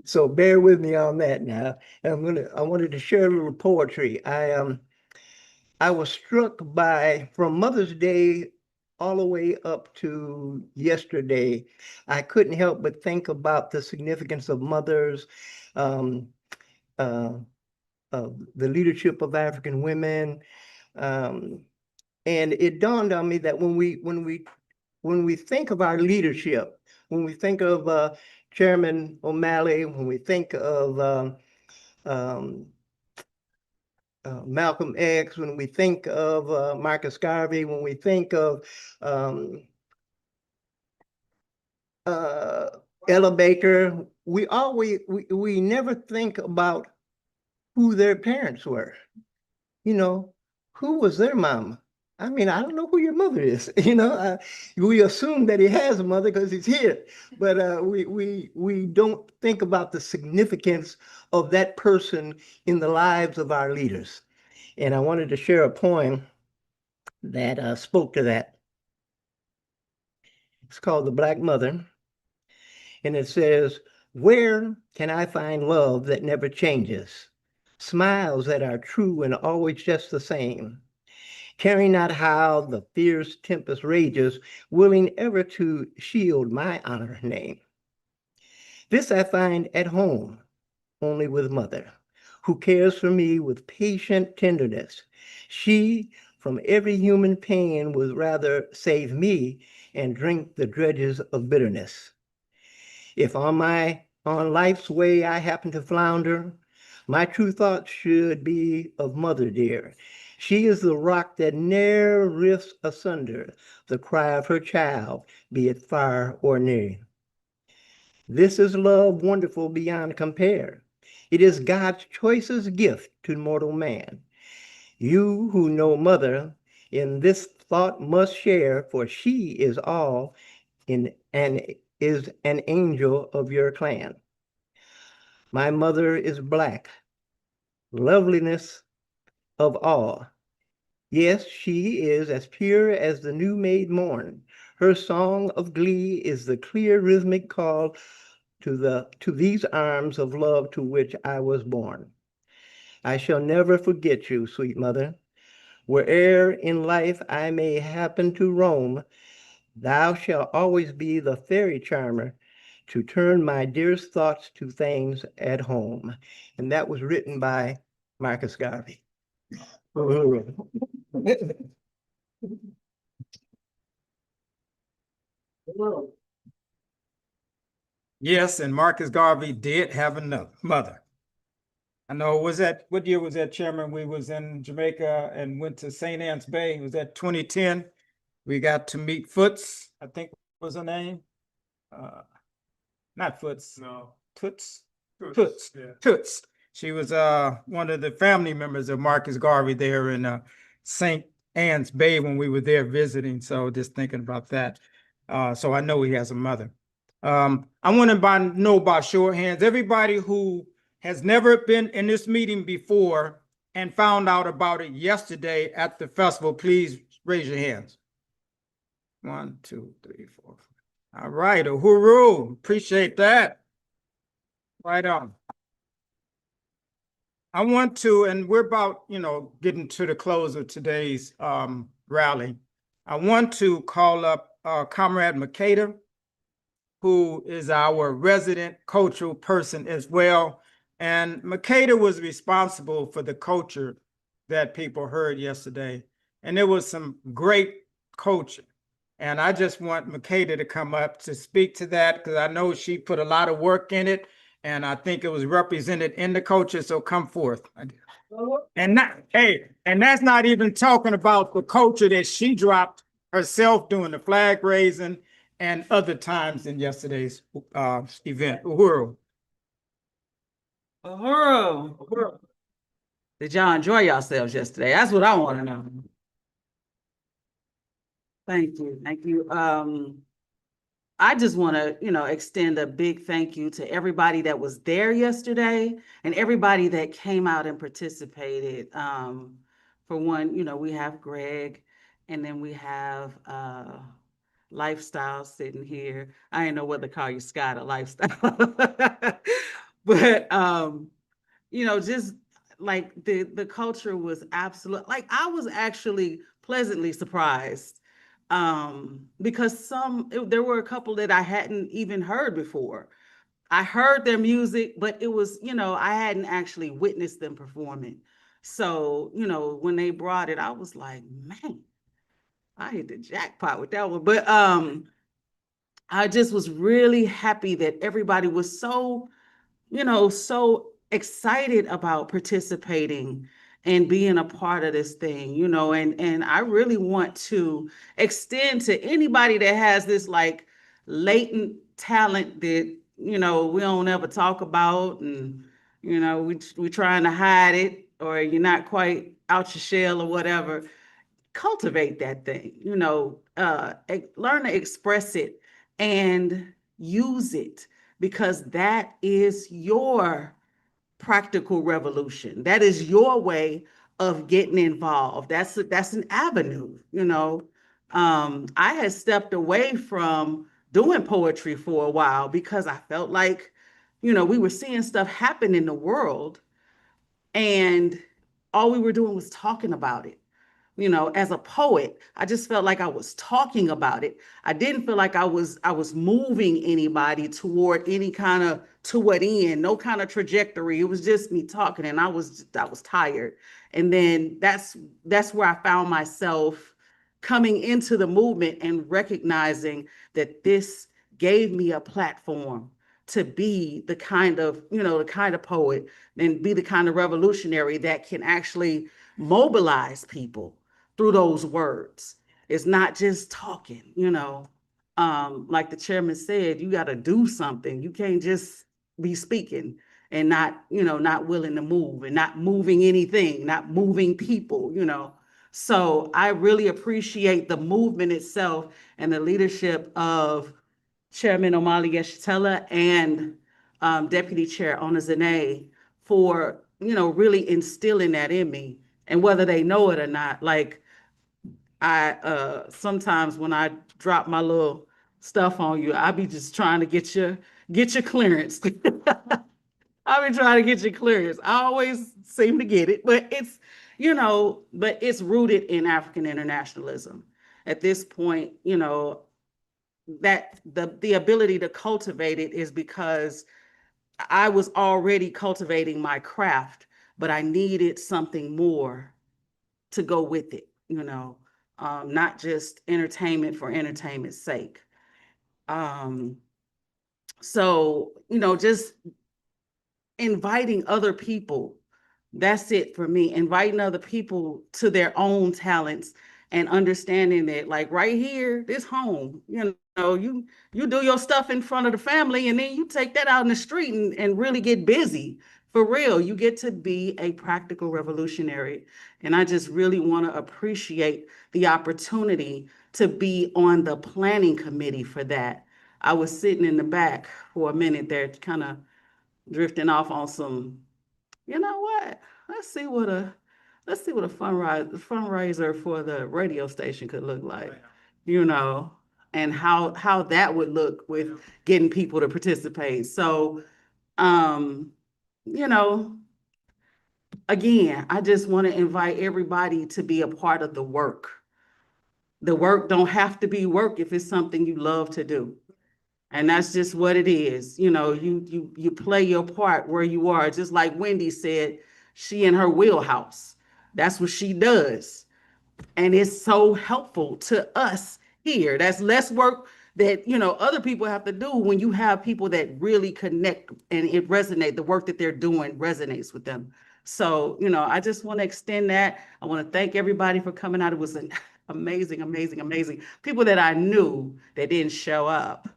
K: So bear with me on that now. I wanted to share a little poetry. I was struck by, from Mother's Day all the way up to yesterday, I couldn't help but think about the significance of mothers, the leadership of African women. And it dawned on me that when we think of our leadership, when we think of Chairman O'Malley, when we think of Malcolm X, when we think of Marcus Garvey, when we think of Ella Baker, we never think about who their parents were. You know, who was their mama? I mean, I don't know who your mother is. We assume that he has a mother because he's here, but we don't think about the significance of that person in the lives of our leaders. And I wanted to share a poem that spoke to that. It's called The Black Mother, and it says, "Where can I find love that never changes? Smiles that are true and always just the same. Caring not how the fierce tempest rages, willing ever to shield my honor name. This I find at home, only with mother, who cares for me with patient tenderness. She, from every human pain, would rather save me and drink the dredges of bitterness. If on life's way I happen to flounder, my true thoughts should be of mother dear. She is the rock that ne'er rifts asunder the cry of her child, be it far or near. This is love wonderful beyond compare. It is God's choicest gift to mortal man. You who know mother in this thought must share, for she is all in and is an angel of your clan. My mother is black, loveliness of all. Yes, she is as pure as the new made morn. Her song of glee is the clear rhythmic call to these arms of love to which I was born. I shall never forget you, sweet mother. Where'er in life I may happen to roam, thou shalt always be the fairy charmer to turn my dearest thoughts to things at home." And that was written by Marcus Garvey.
B: Yes, and Marcus Garvey did have another mother. I know, what year was that, Chairman? We was in Jamaica and went to St. Anne's Bay. Was that 2010? We got to meet Foots, I think was her name. Not Foots. No. Toots. Toots. Yeah. Toots. She was one of the family members of Marcus Garvey there in St. Anne's Bay when we were there visiting. So just thinking about that. So I know he has a mother. I want to know by show of hands, everybody who has never been in this meeting before and found out about it yesterday at the festival, please raise your hands. 1, 2, 3, 4. All right, Uhuru, appreciate that. Right on. I want to, and we're about, getting to the close of today's rally. I want to call up Comrade Makeda, who is our resident cultural person as well. And Makeda was responsible for the culture that people heard yesterday. And there was some great culture. And I just want Makeda to come up to speak to that because I know she put a lot of work in it. And I think it was represented in the culture. So come forth. And that's not even talking about the culture that she dropped herself doing the flag raising and other times in yesterday's event. Uhuru.
L: Uhuru. Did y'all enjoy yourselves yesterday? That's what I want to know. Thank you. Thank you. I just want to, extend a big thank you to everybody that was there yesterday and everybody that came out and participated. For one, we have Greg, and then we have Lifestyle sitting here. I didn't know whether to call you Scott or Lifestyle. But just like the culture was absolute. Like I was actually pleasantly surprised because there were a couple that I hadn't even heard before. I heard their music, but it was, I hadn't actually witnessed them performing. So, when they brought it, I was like, man, I hit the jackpot with that one. But I just was really happy that everybody was so so excited about participating and being a part of this thing, and I really want to extend to anybody that has this like latent talent that, we don't ever talk about, and, we're trying to hide it, or you're not quite out your shell or whatever. Cultivate that thing, learn to express it and use it, because that is your practical revolution. That is your way of getting involved. That's an avenue, I had stepped away from doing poetry for a while because I felt like, we were seeing stuff happen in the world, and all we were doing was talking about it. As a poet, I just felt like I was talking about it. I didn't feel like I was moving anybody toward any kind of toward end, no kind of trajectory. It was just me talking, and I was tired. And then that's where I found myself coming into the movement and recognizing that this gave me a platform to be the kind of poet and be the kind of revolutionary that can actually mobilize people through those words. It's not just talking, like the chairman said, you got to do something. You can't just be speaking and not willing to move, and not moving anything, not moving people, So I really appreciate the movement itself and the leadership of Chairman Omali Yeshitela and Deputy Chair Onazane for, really instilling that in me. And whether they know it or not, like I sometimes when I drop my little stuff on you, I be just trying to get your clearance. I be trying to get your clearance. I always seem to get it, but it's rooted in African internationalism. At this point, that the ability to cultivate it is because I was already cultivating my craft, but I needed something more to go with it, not just entertainment for entertainment's sake. So, just inviting other people. That's it for me. Inviting other people to their own talents and understanding that, like, right here, this home, you do your stuff in front of the family, and then you take that out in the street and really get busy. For real, you get to be a practical revolutionary. And I just really want to appreciate the opportunity to be on the planning committee for that. I was sitting in the back for a minute there, kind of drifting off on some, you know what? Let's see what a fundraiser for the radio station could look like, and how that would look with getting people to participate. So, you know, again, I just want to invite everybody to be a part of the work. The work don't have to be work if it's something you love to do. And that's just what it is. You play your part where you are. Just like Wendy said, she in her wheelhouse. That's what she does. And it's so helpful to us here. That's less work that, other people have to do when you have people that really connect and it resonates. The work that they're doing resonates with them. So, I just want to extend that. I want to thank everybody for coming out. It was an amazing, amazing, amazing. People that I knew that didn't show up.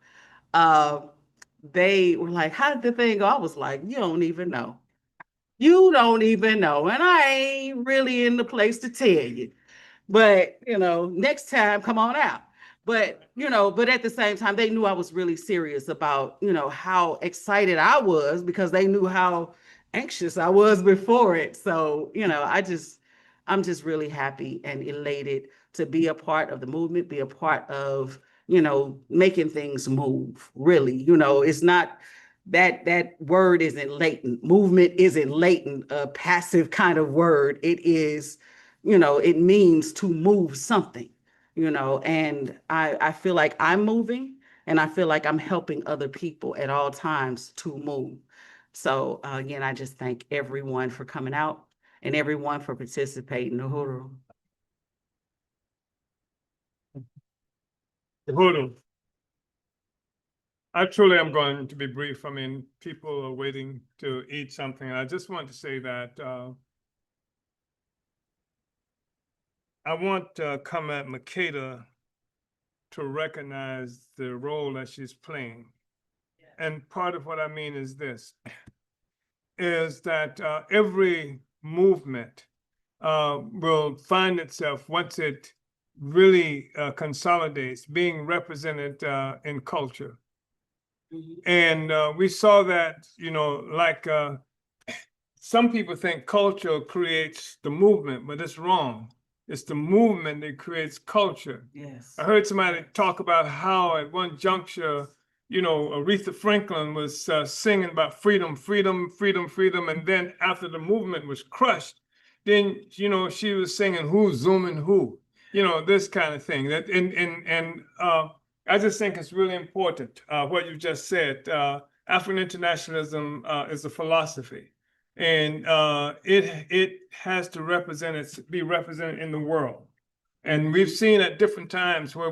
L: They were like, how did the thing go? I was like, you don't even know. You don't even know. And I ain't really in the place to tell you. But, next time, come on out. But, but at the same time, they knew I was really serious about, how excited I was, because they knew how anxious I was before it. So, I'm just really happy and elated to be a part of the movement, be a part of, making things move, really. It's not that word isn't latent. Movement isn't latent, a passive kind of word. It is, it means to move something, and I feel like I'm moving, And I feel like I'm helping other people at all times to move. So again, I just thank everyone for coming out and everyone for participating. Uhuru.
D: Uhuru. I truly am going to be brief. I mean, people are waiting to eat something. I just want to say that I want Comrade Makeda to recognize the role that she's playing. And part of what I mean is this, is that every movement will find itself, once it really consolidates, being represented in culture. And we saw that, you know, like some people think culture creates the movement, but it's wrong. It's the movement that creates culture.
L: Yes.
D: I heard somebody talk about how at one juncture, you know, Aretha Franklin was singing about freedom, freedom, freedom, freedom. And then after the movement was crushed, then, you know, she was singing who's zooming who, you know, this kind of thing. That and I just think it's really important what you just said. African internationalism is a philosophy, and it has to be represented in the world. And we've seen at different times where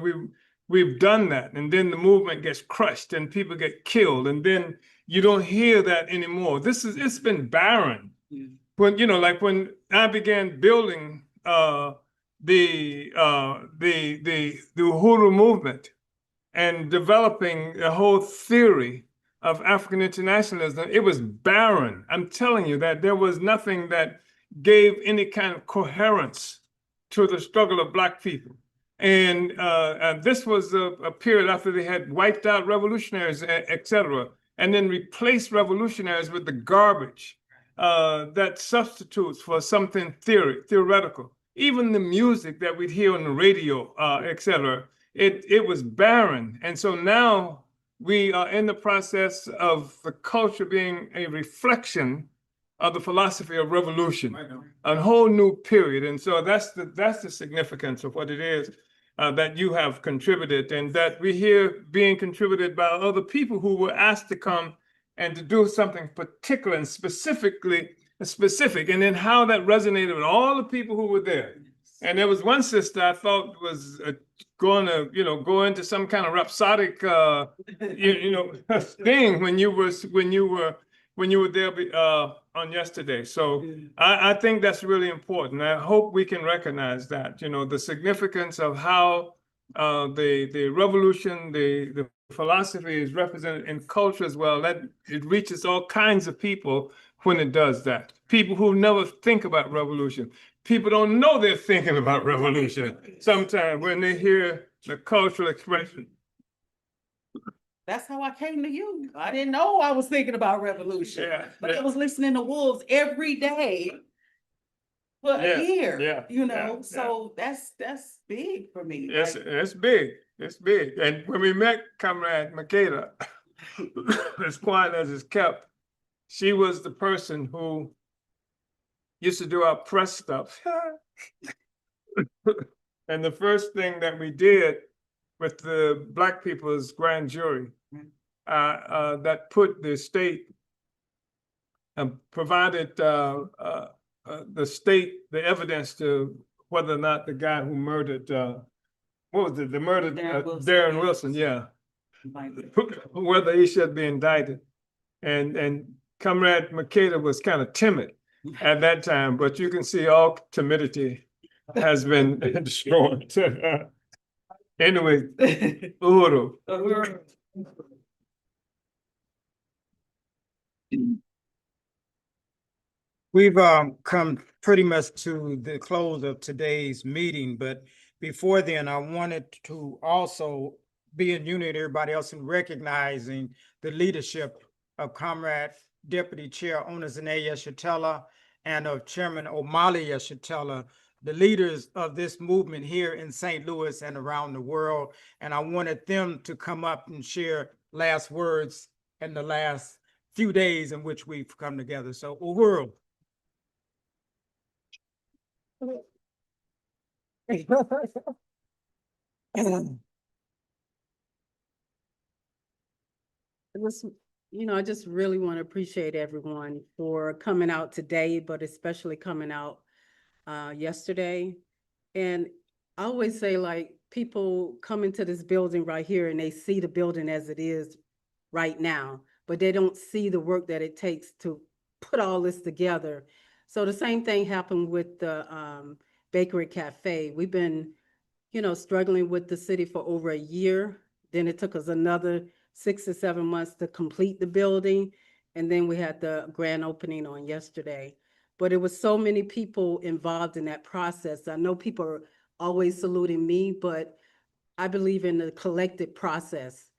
D: we've done that, and then the movement gets crushed and people get killed, and then you don't hear that anymore. It's been barren. When, you know, like when I began building the Uhuru movement and developing a whole theory of African internationalism, it was barren. I'm telling you that there was nothing that gave any kind of coherence to the struggle of Black people. And this was a period after they had wiped out revolutionaries, et cetera, and then replaced revolutionaries with the garbage that substitutes for something theoretical. Even the music that we'd hear on the radio, et cetera, it was barren. And so now we are in the process of the culture being a reflection of the philosophy of revolution, a whole new period. And so that's the significance of what it is that you have contributed, and that we hear being contributed by other people who were asked to come and to do something particular and specific, and then how that resonated with all the people who were there. And there was one sister I thought was going to, you know, go into some kind of rhapsodic, thing when you were there on yesterday. So I think that's really important. I hope we can recognize that, you know, the significance of how the revolution, the philosophy is represented in culture as well. That it reaches all kinds of people when it does that. People who never think about revolution. People don't know they're thinking about revolution sometimes when they hear the cultural expression.
L: That's how I came to you. I didn't know I was thinking about revolution, but I was listening to Wolves every day for a year, you know, so that's big for me.
D: It's big. It's big. And when we met Comrade Makeda, as quiet as it's kept, she was the person who used to do our press stuff. And the first thing that we did with the Black people's grand jury that put the state, provided the state the evidence to whether or not the guy who murdered, what was it, the murdered Darren Wilson, whether he should be indicted. And Comrade Makeda was kind of timid at that time, but you can see all timidity has been destroyed. Anyway, Uhuru.
B: We've come pretty much to the close of today's meeting, but before then, I wanted to also be in unity with everybody else in recognizing the leadership of Comrade Deputy Chair Onazane Yeshitela and of Chairman Omali Yeshitela, the leaders of this movement here in St. Louis and around the world. And I wanted them to come up and share last words in the last few days in which we've come together. So Uhuru.
M: I just really want to appreciate everyone for coming out today, but especially coming out yesterday. And I always say, like, people come into this building right here and they see the building as it is right now, but they don't see the work that it takes to put all this together. So the same thing happened with the Bakery Cafe. We've been, struggling with the city for over a year. Then it took us another 6 or 7 months to complete the building. And then we had the grand opening on yesterday. But it was so many people involved in that process. I know people are always saluting me, but I believe in the collective process.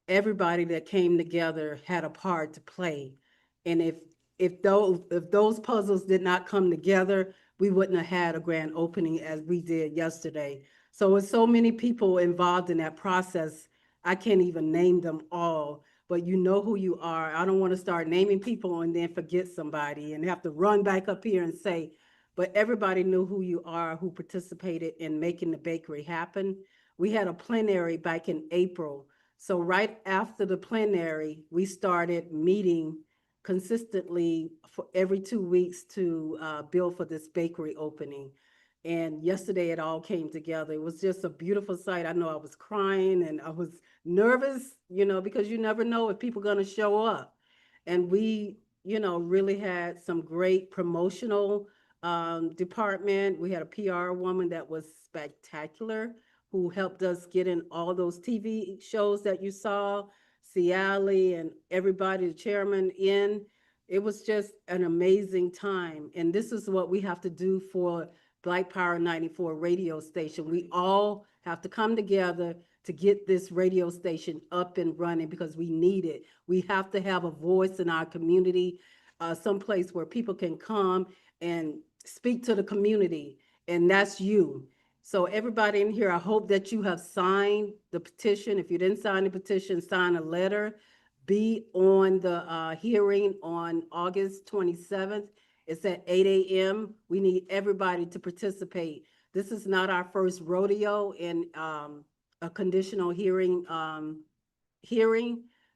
M: Everybody that came together had a part to play. And if those puzzles did not come together, we wouldn't have had a grand opening as we did yesterday. So with so many people involved in that process, I can't even name them all, but you know who you are. I don't want to start naming people and then forget somebody and have to run back up here and say, but everybody knew who you are, who participated in making the bakery happen. We had a plenary back in April. So right after the plenary, we started meeting consistently for every 2 weeks to build for this bakery opening. And yesterday it all came together. It was just a beautiful sight. I know I was crying and I was nervous, because you never know if people are going to show up. And we, really had some great promotional department. We had a PR woman that was spectacular, who helped us get in all those TV shows that you saw, Ciali and everybody, the chairman in. It was just an amazing time. And this is what we have to do for Black Power 94 radio station. We all have to come together to get this radio station up and running because we need it. We have to have a voice in our community, someplace where people can come and speak to the community, and that's you. So everybody in here, I hope that you have signed the petition. If you didn't sign the petition, sign a letter. Be on the hearing on August 27th. It's at 8 a.m. We need everybody to participate. This is not our first rodeo in a conditional hearing.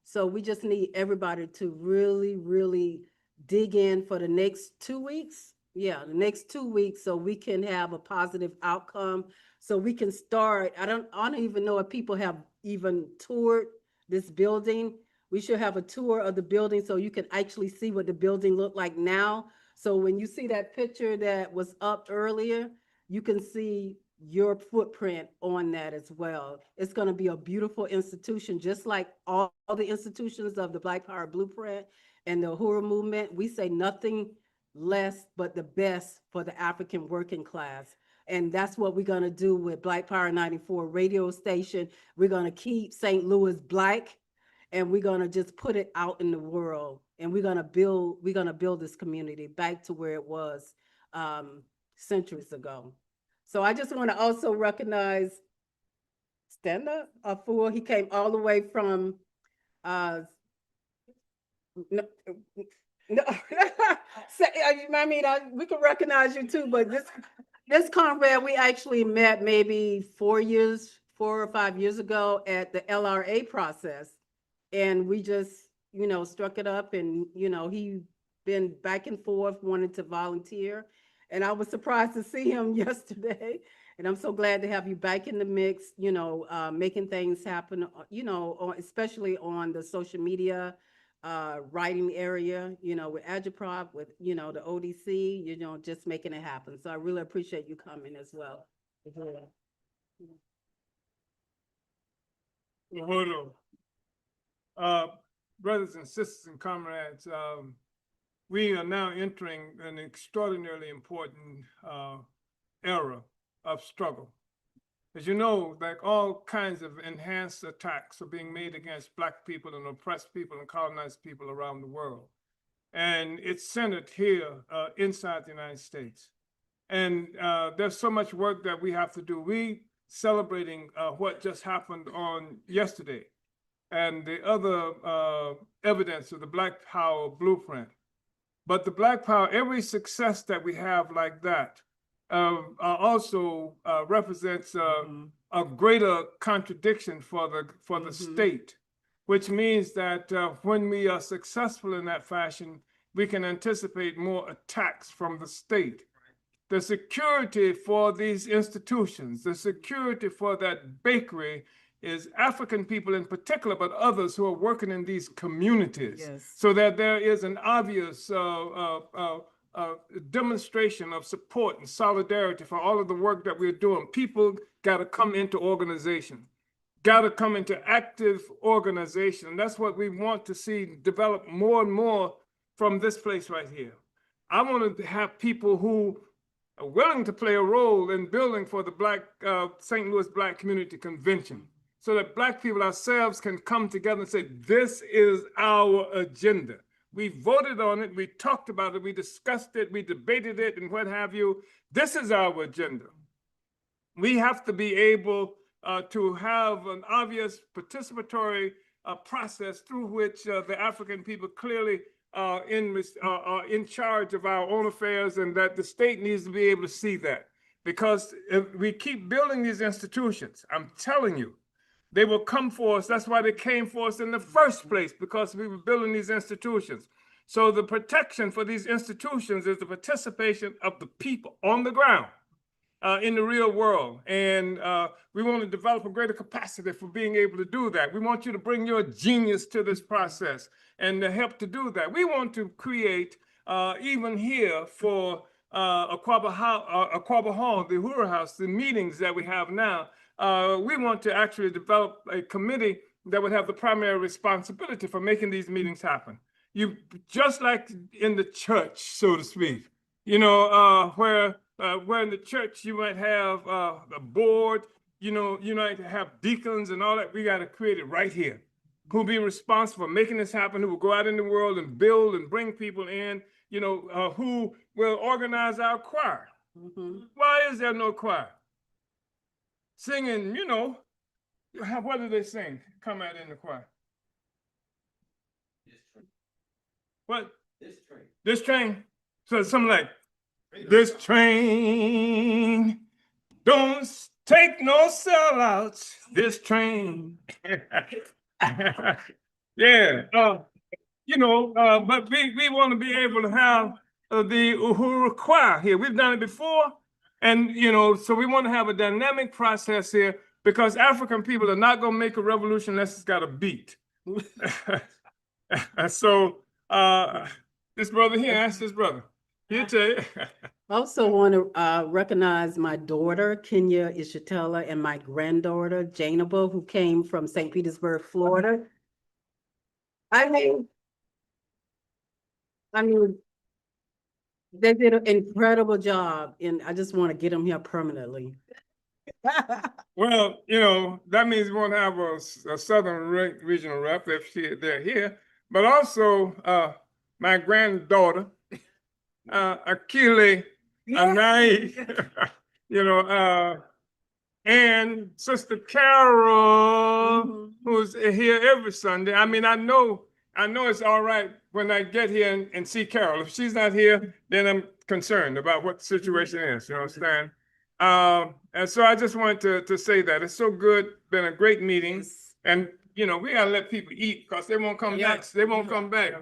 M: So we just need everybody to really, really dig in for the next 2 weeks. Yeah, the next 2 weeks, so we can have a positive outcome. So we can start. I don't even know if people have even toured this building. We should have a tour of the building so you can actually see what the building looked like now. So when you see that picture that was up earlier, you can see your footprint on that as well. It's going to be a beautiful institution, just like all the institutions of the Black Power Blueprint and the Uhuru movement. We say nothing less but the best for the African working class. And that's what we're going to do with Black Power 94 radio station. We're going to keep St. Louis Black, and we're going to just put it out in the world. And we're going to build this community back to where it was centuries ago. So I just want to also recognize Stenda Afua. He came all the way from no, we can recognize you too, but this comrade, we actually met maybe 4 or 5 years ago at the LRA process. And we just, struck it up, and, he been back and forth wanting to volunteer. And I was surprised to see him yesterday. And I'm so glad to have you back in the mix, making things happen, especially on the social media writing area, with Agitprop, with, the ODC, just making it happen. So I really appreciate you coming as well.
D: Uhuru. Brothers and sisters and comrades, we are now entering an extraordinarily important era of struggle. As you know, like all kinds of enhanced attacks are being made against Black people and oppressed people and colonized people around the world. And it's centered here inside the United States. And there's so much work that we have to do. We celebrating what just happened on yesterday and the other evidence of the Black Power Blueprint. But the Black Power, every success that we have like that also represents a greater contradiction for the state, which means that when we are successful in that fashion, we can anticipate more attacks from the state. The security for these institutions, the security for that bakery is African people in particular, but others who are working in these communities.
M: Yes.
D: So that there is an obvious demonstration of support and solidarity for all of the work that we're doing. People got to come into organization, got to come into active organization. That's what we want to see develop more and more from this place right here. I want to have people who are willing to play a role in building for the St. Louis Black Community Convention, so that Black people ourselves can come together and say, this is our agenda. We voted on it, we talked about it, we discussed it, we debated it, and what have you. This is our agenda. We have to be able to have an obvious participatory process through which the African people clearly are in charge of our own affairs, and that the state needs to be able to see that. Because if we keep building these institutions, I'm telling you, they will come for us. That's why they came for us in the first place, because we were building these institutions. So the protection for these institutions is the participation of the people on the ground in the real world. And we want to develop a greater capacity for being able to do that. We want you to bring your genius to this process and to help to do that. We want to create, even here for Aquaba Hall, the Uhuru House, the meetings that we have now, we want to actually develop a committee that would have the primary responsibility for making these meetings happen. You just like in the church, so to speak, you know, where in the church you might have a board, you might have deacons and all that. We got to create it right here. Who'll be responsible for making this happen? Who will go out in the world and build and bring people in? Who will organize our choir? Mm-hmm. Why is there no choir? Singing, what do they sing? Come out in the choir. What? This train. This train. So something like, this train don't take no sellouts. This train. Yeah. But we want to be able to have the Uhuru choir here. We've done it before. And, so we want to have a dynamic process here, because African people are not going to make a revolution unless it's got a beat. So this brother here, ask this brother. He'll tell you.
M: I also want to recognize my daughter, Kenya Ishatella, and my granddaughter, Janaba, who came from St. Petersburg, Florida. I mean, they did an incredible job, and I just want to get them here permanently.
D: Well, that means we want to have a Southern regional rep if they're here, but also my granddaughter, Akili Anai, and Sister Carol, who's here every Sunday. I mean, I know it's all right when I get here and see Carol. If she's not here, then I'm concerned about what the situation is, you understand? And so I just wanted to say that. It's so good, been a great meeting. And, we gotta let people eat, because they won't come back. They won't come back.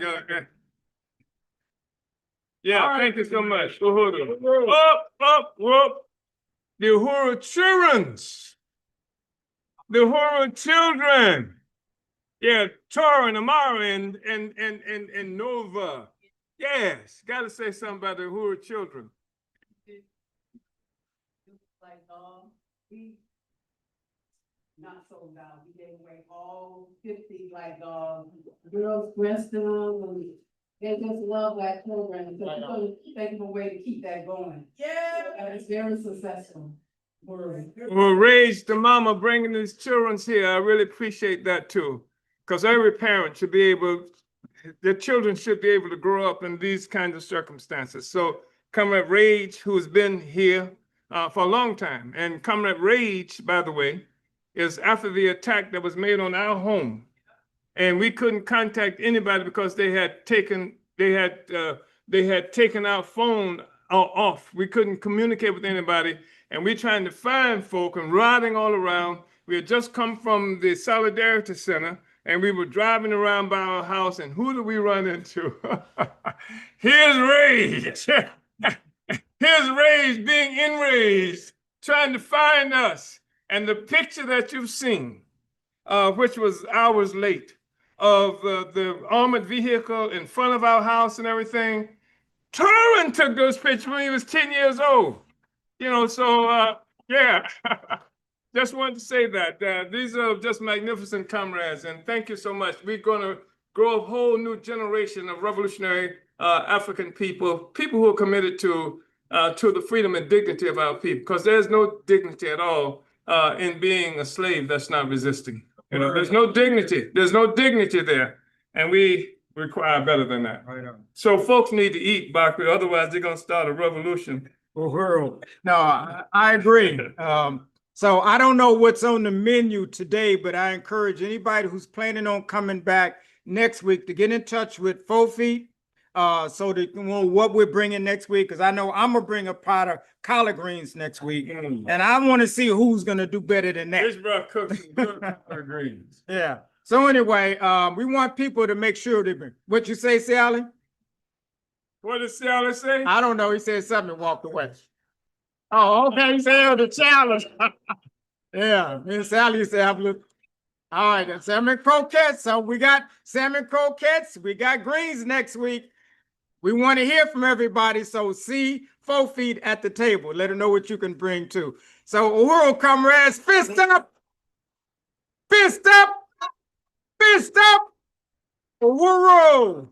D: Yeah, thank you so much. Uhuru. Whoop. The Uhuru children. Yeah, Tora and Amara and Nova. Yes, gotta say something about the Uhuru children.
M: We not sold out. We gave away all 50 girls dressed them, and they just love Black children. So we're going to think of a way to keep that going. Yeah, and it's very successful.
D: Well, Rage, the mama bringing these children here, I really appreciate that too, because every parent should be able, their children should be able to grow up in these kinds of circumstances. So, Comrade Rage, who has been here for a long time. And Comrade Rage, by the way, is after the attack that was made on our home. And we couldn't contact anybody because they had taken our phone off. We couldn't communicate with anybody. And we're trying to find folk and riding all around. We had just come from the Solidarity Center, and we were driving around by our house, and who did we run into? Here's Rage. Here's Rage being enraged, trying to find us. And the picture that you've seen, which was hours late, of the armored vehicle in front of our house and everything, Turin took those pictures when he was 10 years old. You know, so yeah, just wanted to say that these are just magnificent comrades, and thank you so much. We're going to grow a whole new generation of revolutionary African people who are committed to the freedom and dignity of our people, because there's no dignity at all in being a slave that's not resisting. You know, there's no dignity. There's no dignity there, and we require better than that. Right on. So folks need to eat, Bakri, otherwise they're going to start a revolution.
B: Uhuru. No, I agree. So I don't know what's on the menu today, but I encourage anybody who's planning on coming back next week to get in touch with 4 Feet, so that you know what we're bringing next week. Because I know I'm gonna bring a pot of collard greens next week, and I want to see who's gonna do better than that.
D: This bro cooks some good collard greens.
B: Yeah. So anyway, we want people to make sure they bring. What you say, Sally?
D: What did Sally say?
B: I don't know. He said something and walked away. Oh, okay. He said the challenge. Yeah, me and Sally used to have a little. All right, then salmon croquettes. So we got salmon croquettes. We got greens next week. We want to hear from everybody. So see 4 Feet at the table. Let them know what you can bring too. So Uhuru comrades, fist up, fist up, fist up. Uhuru.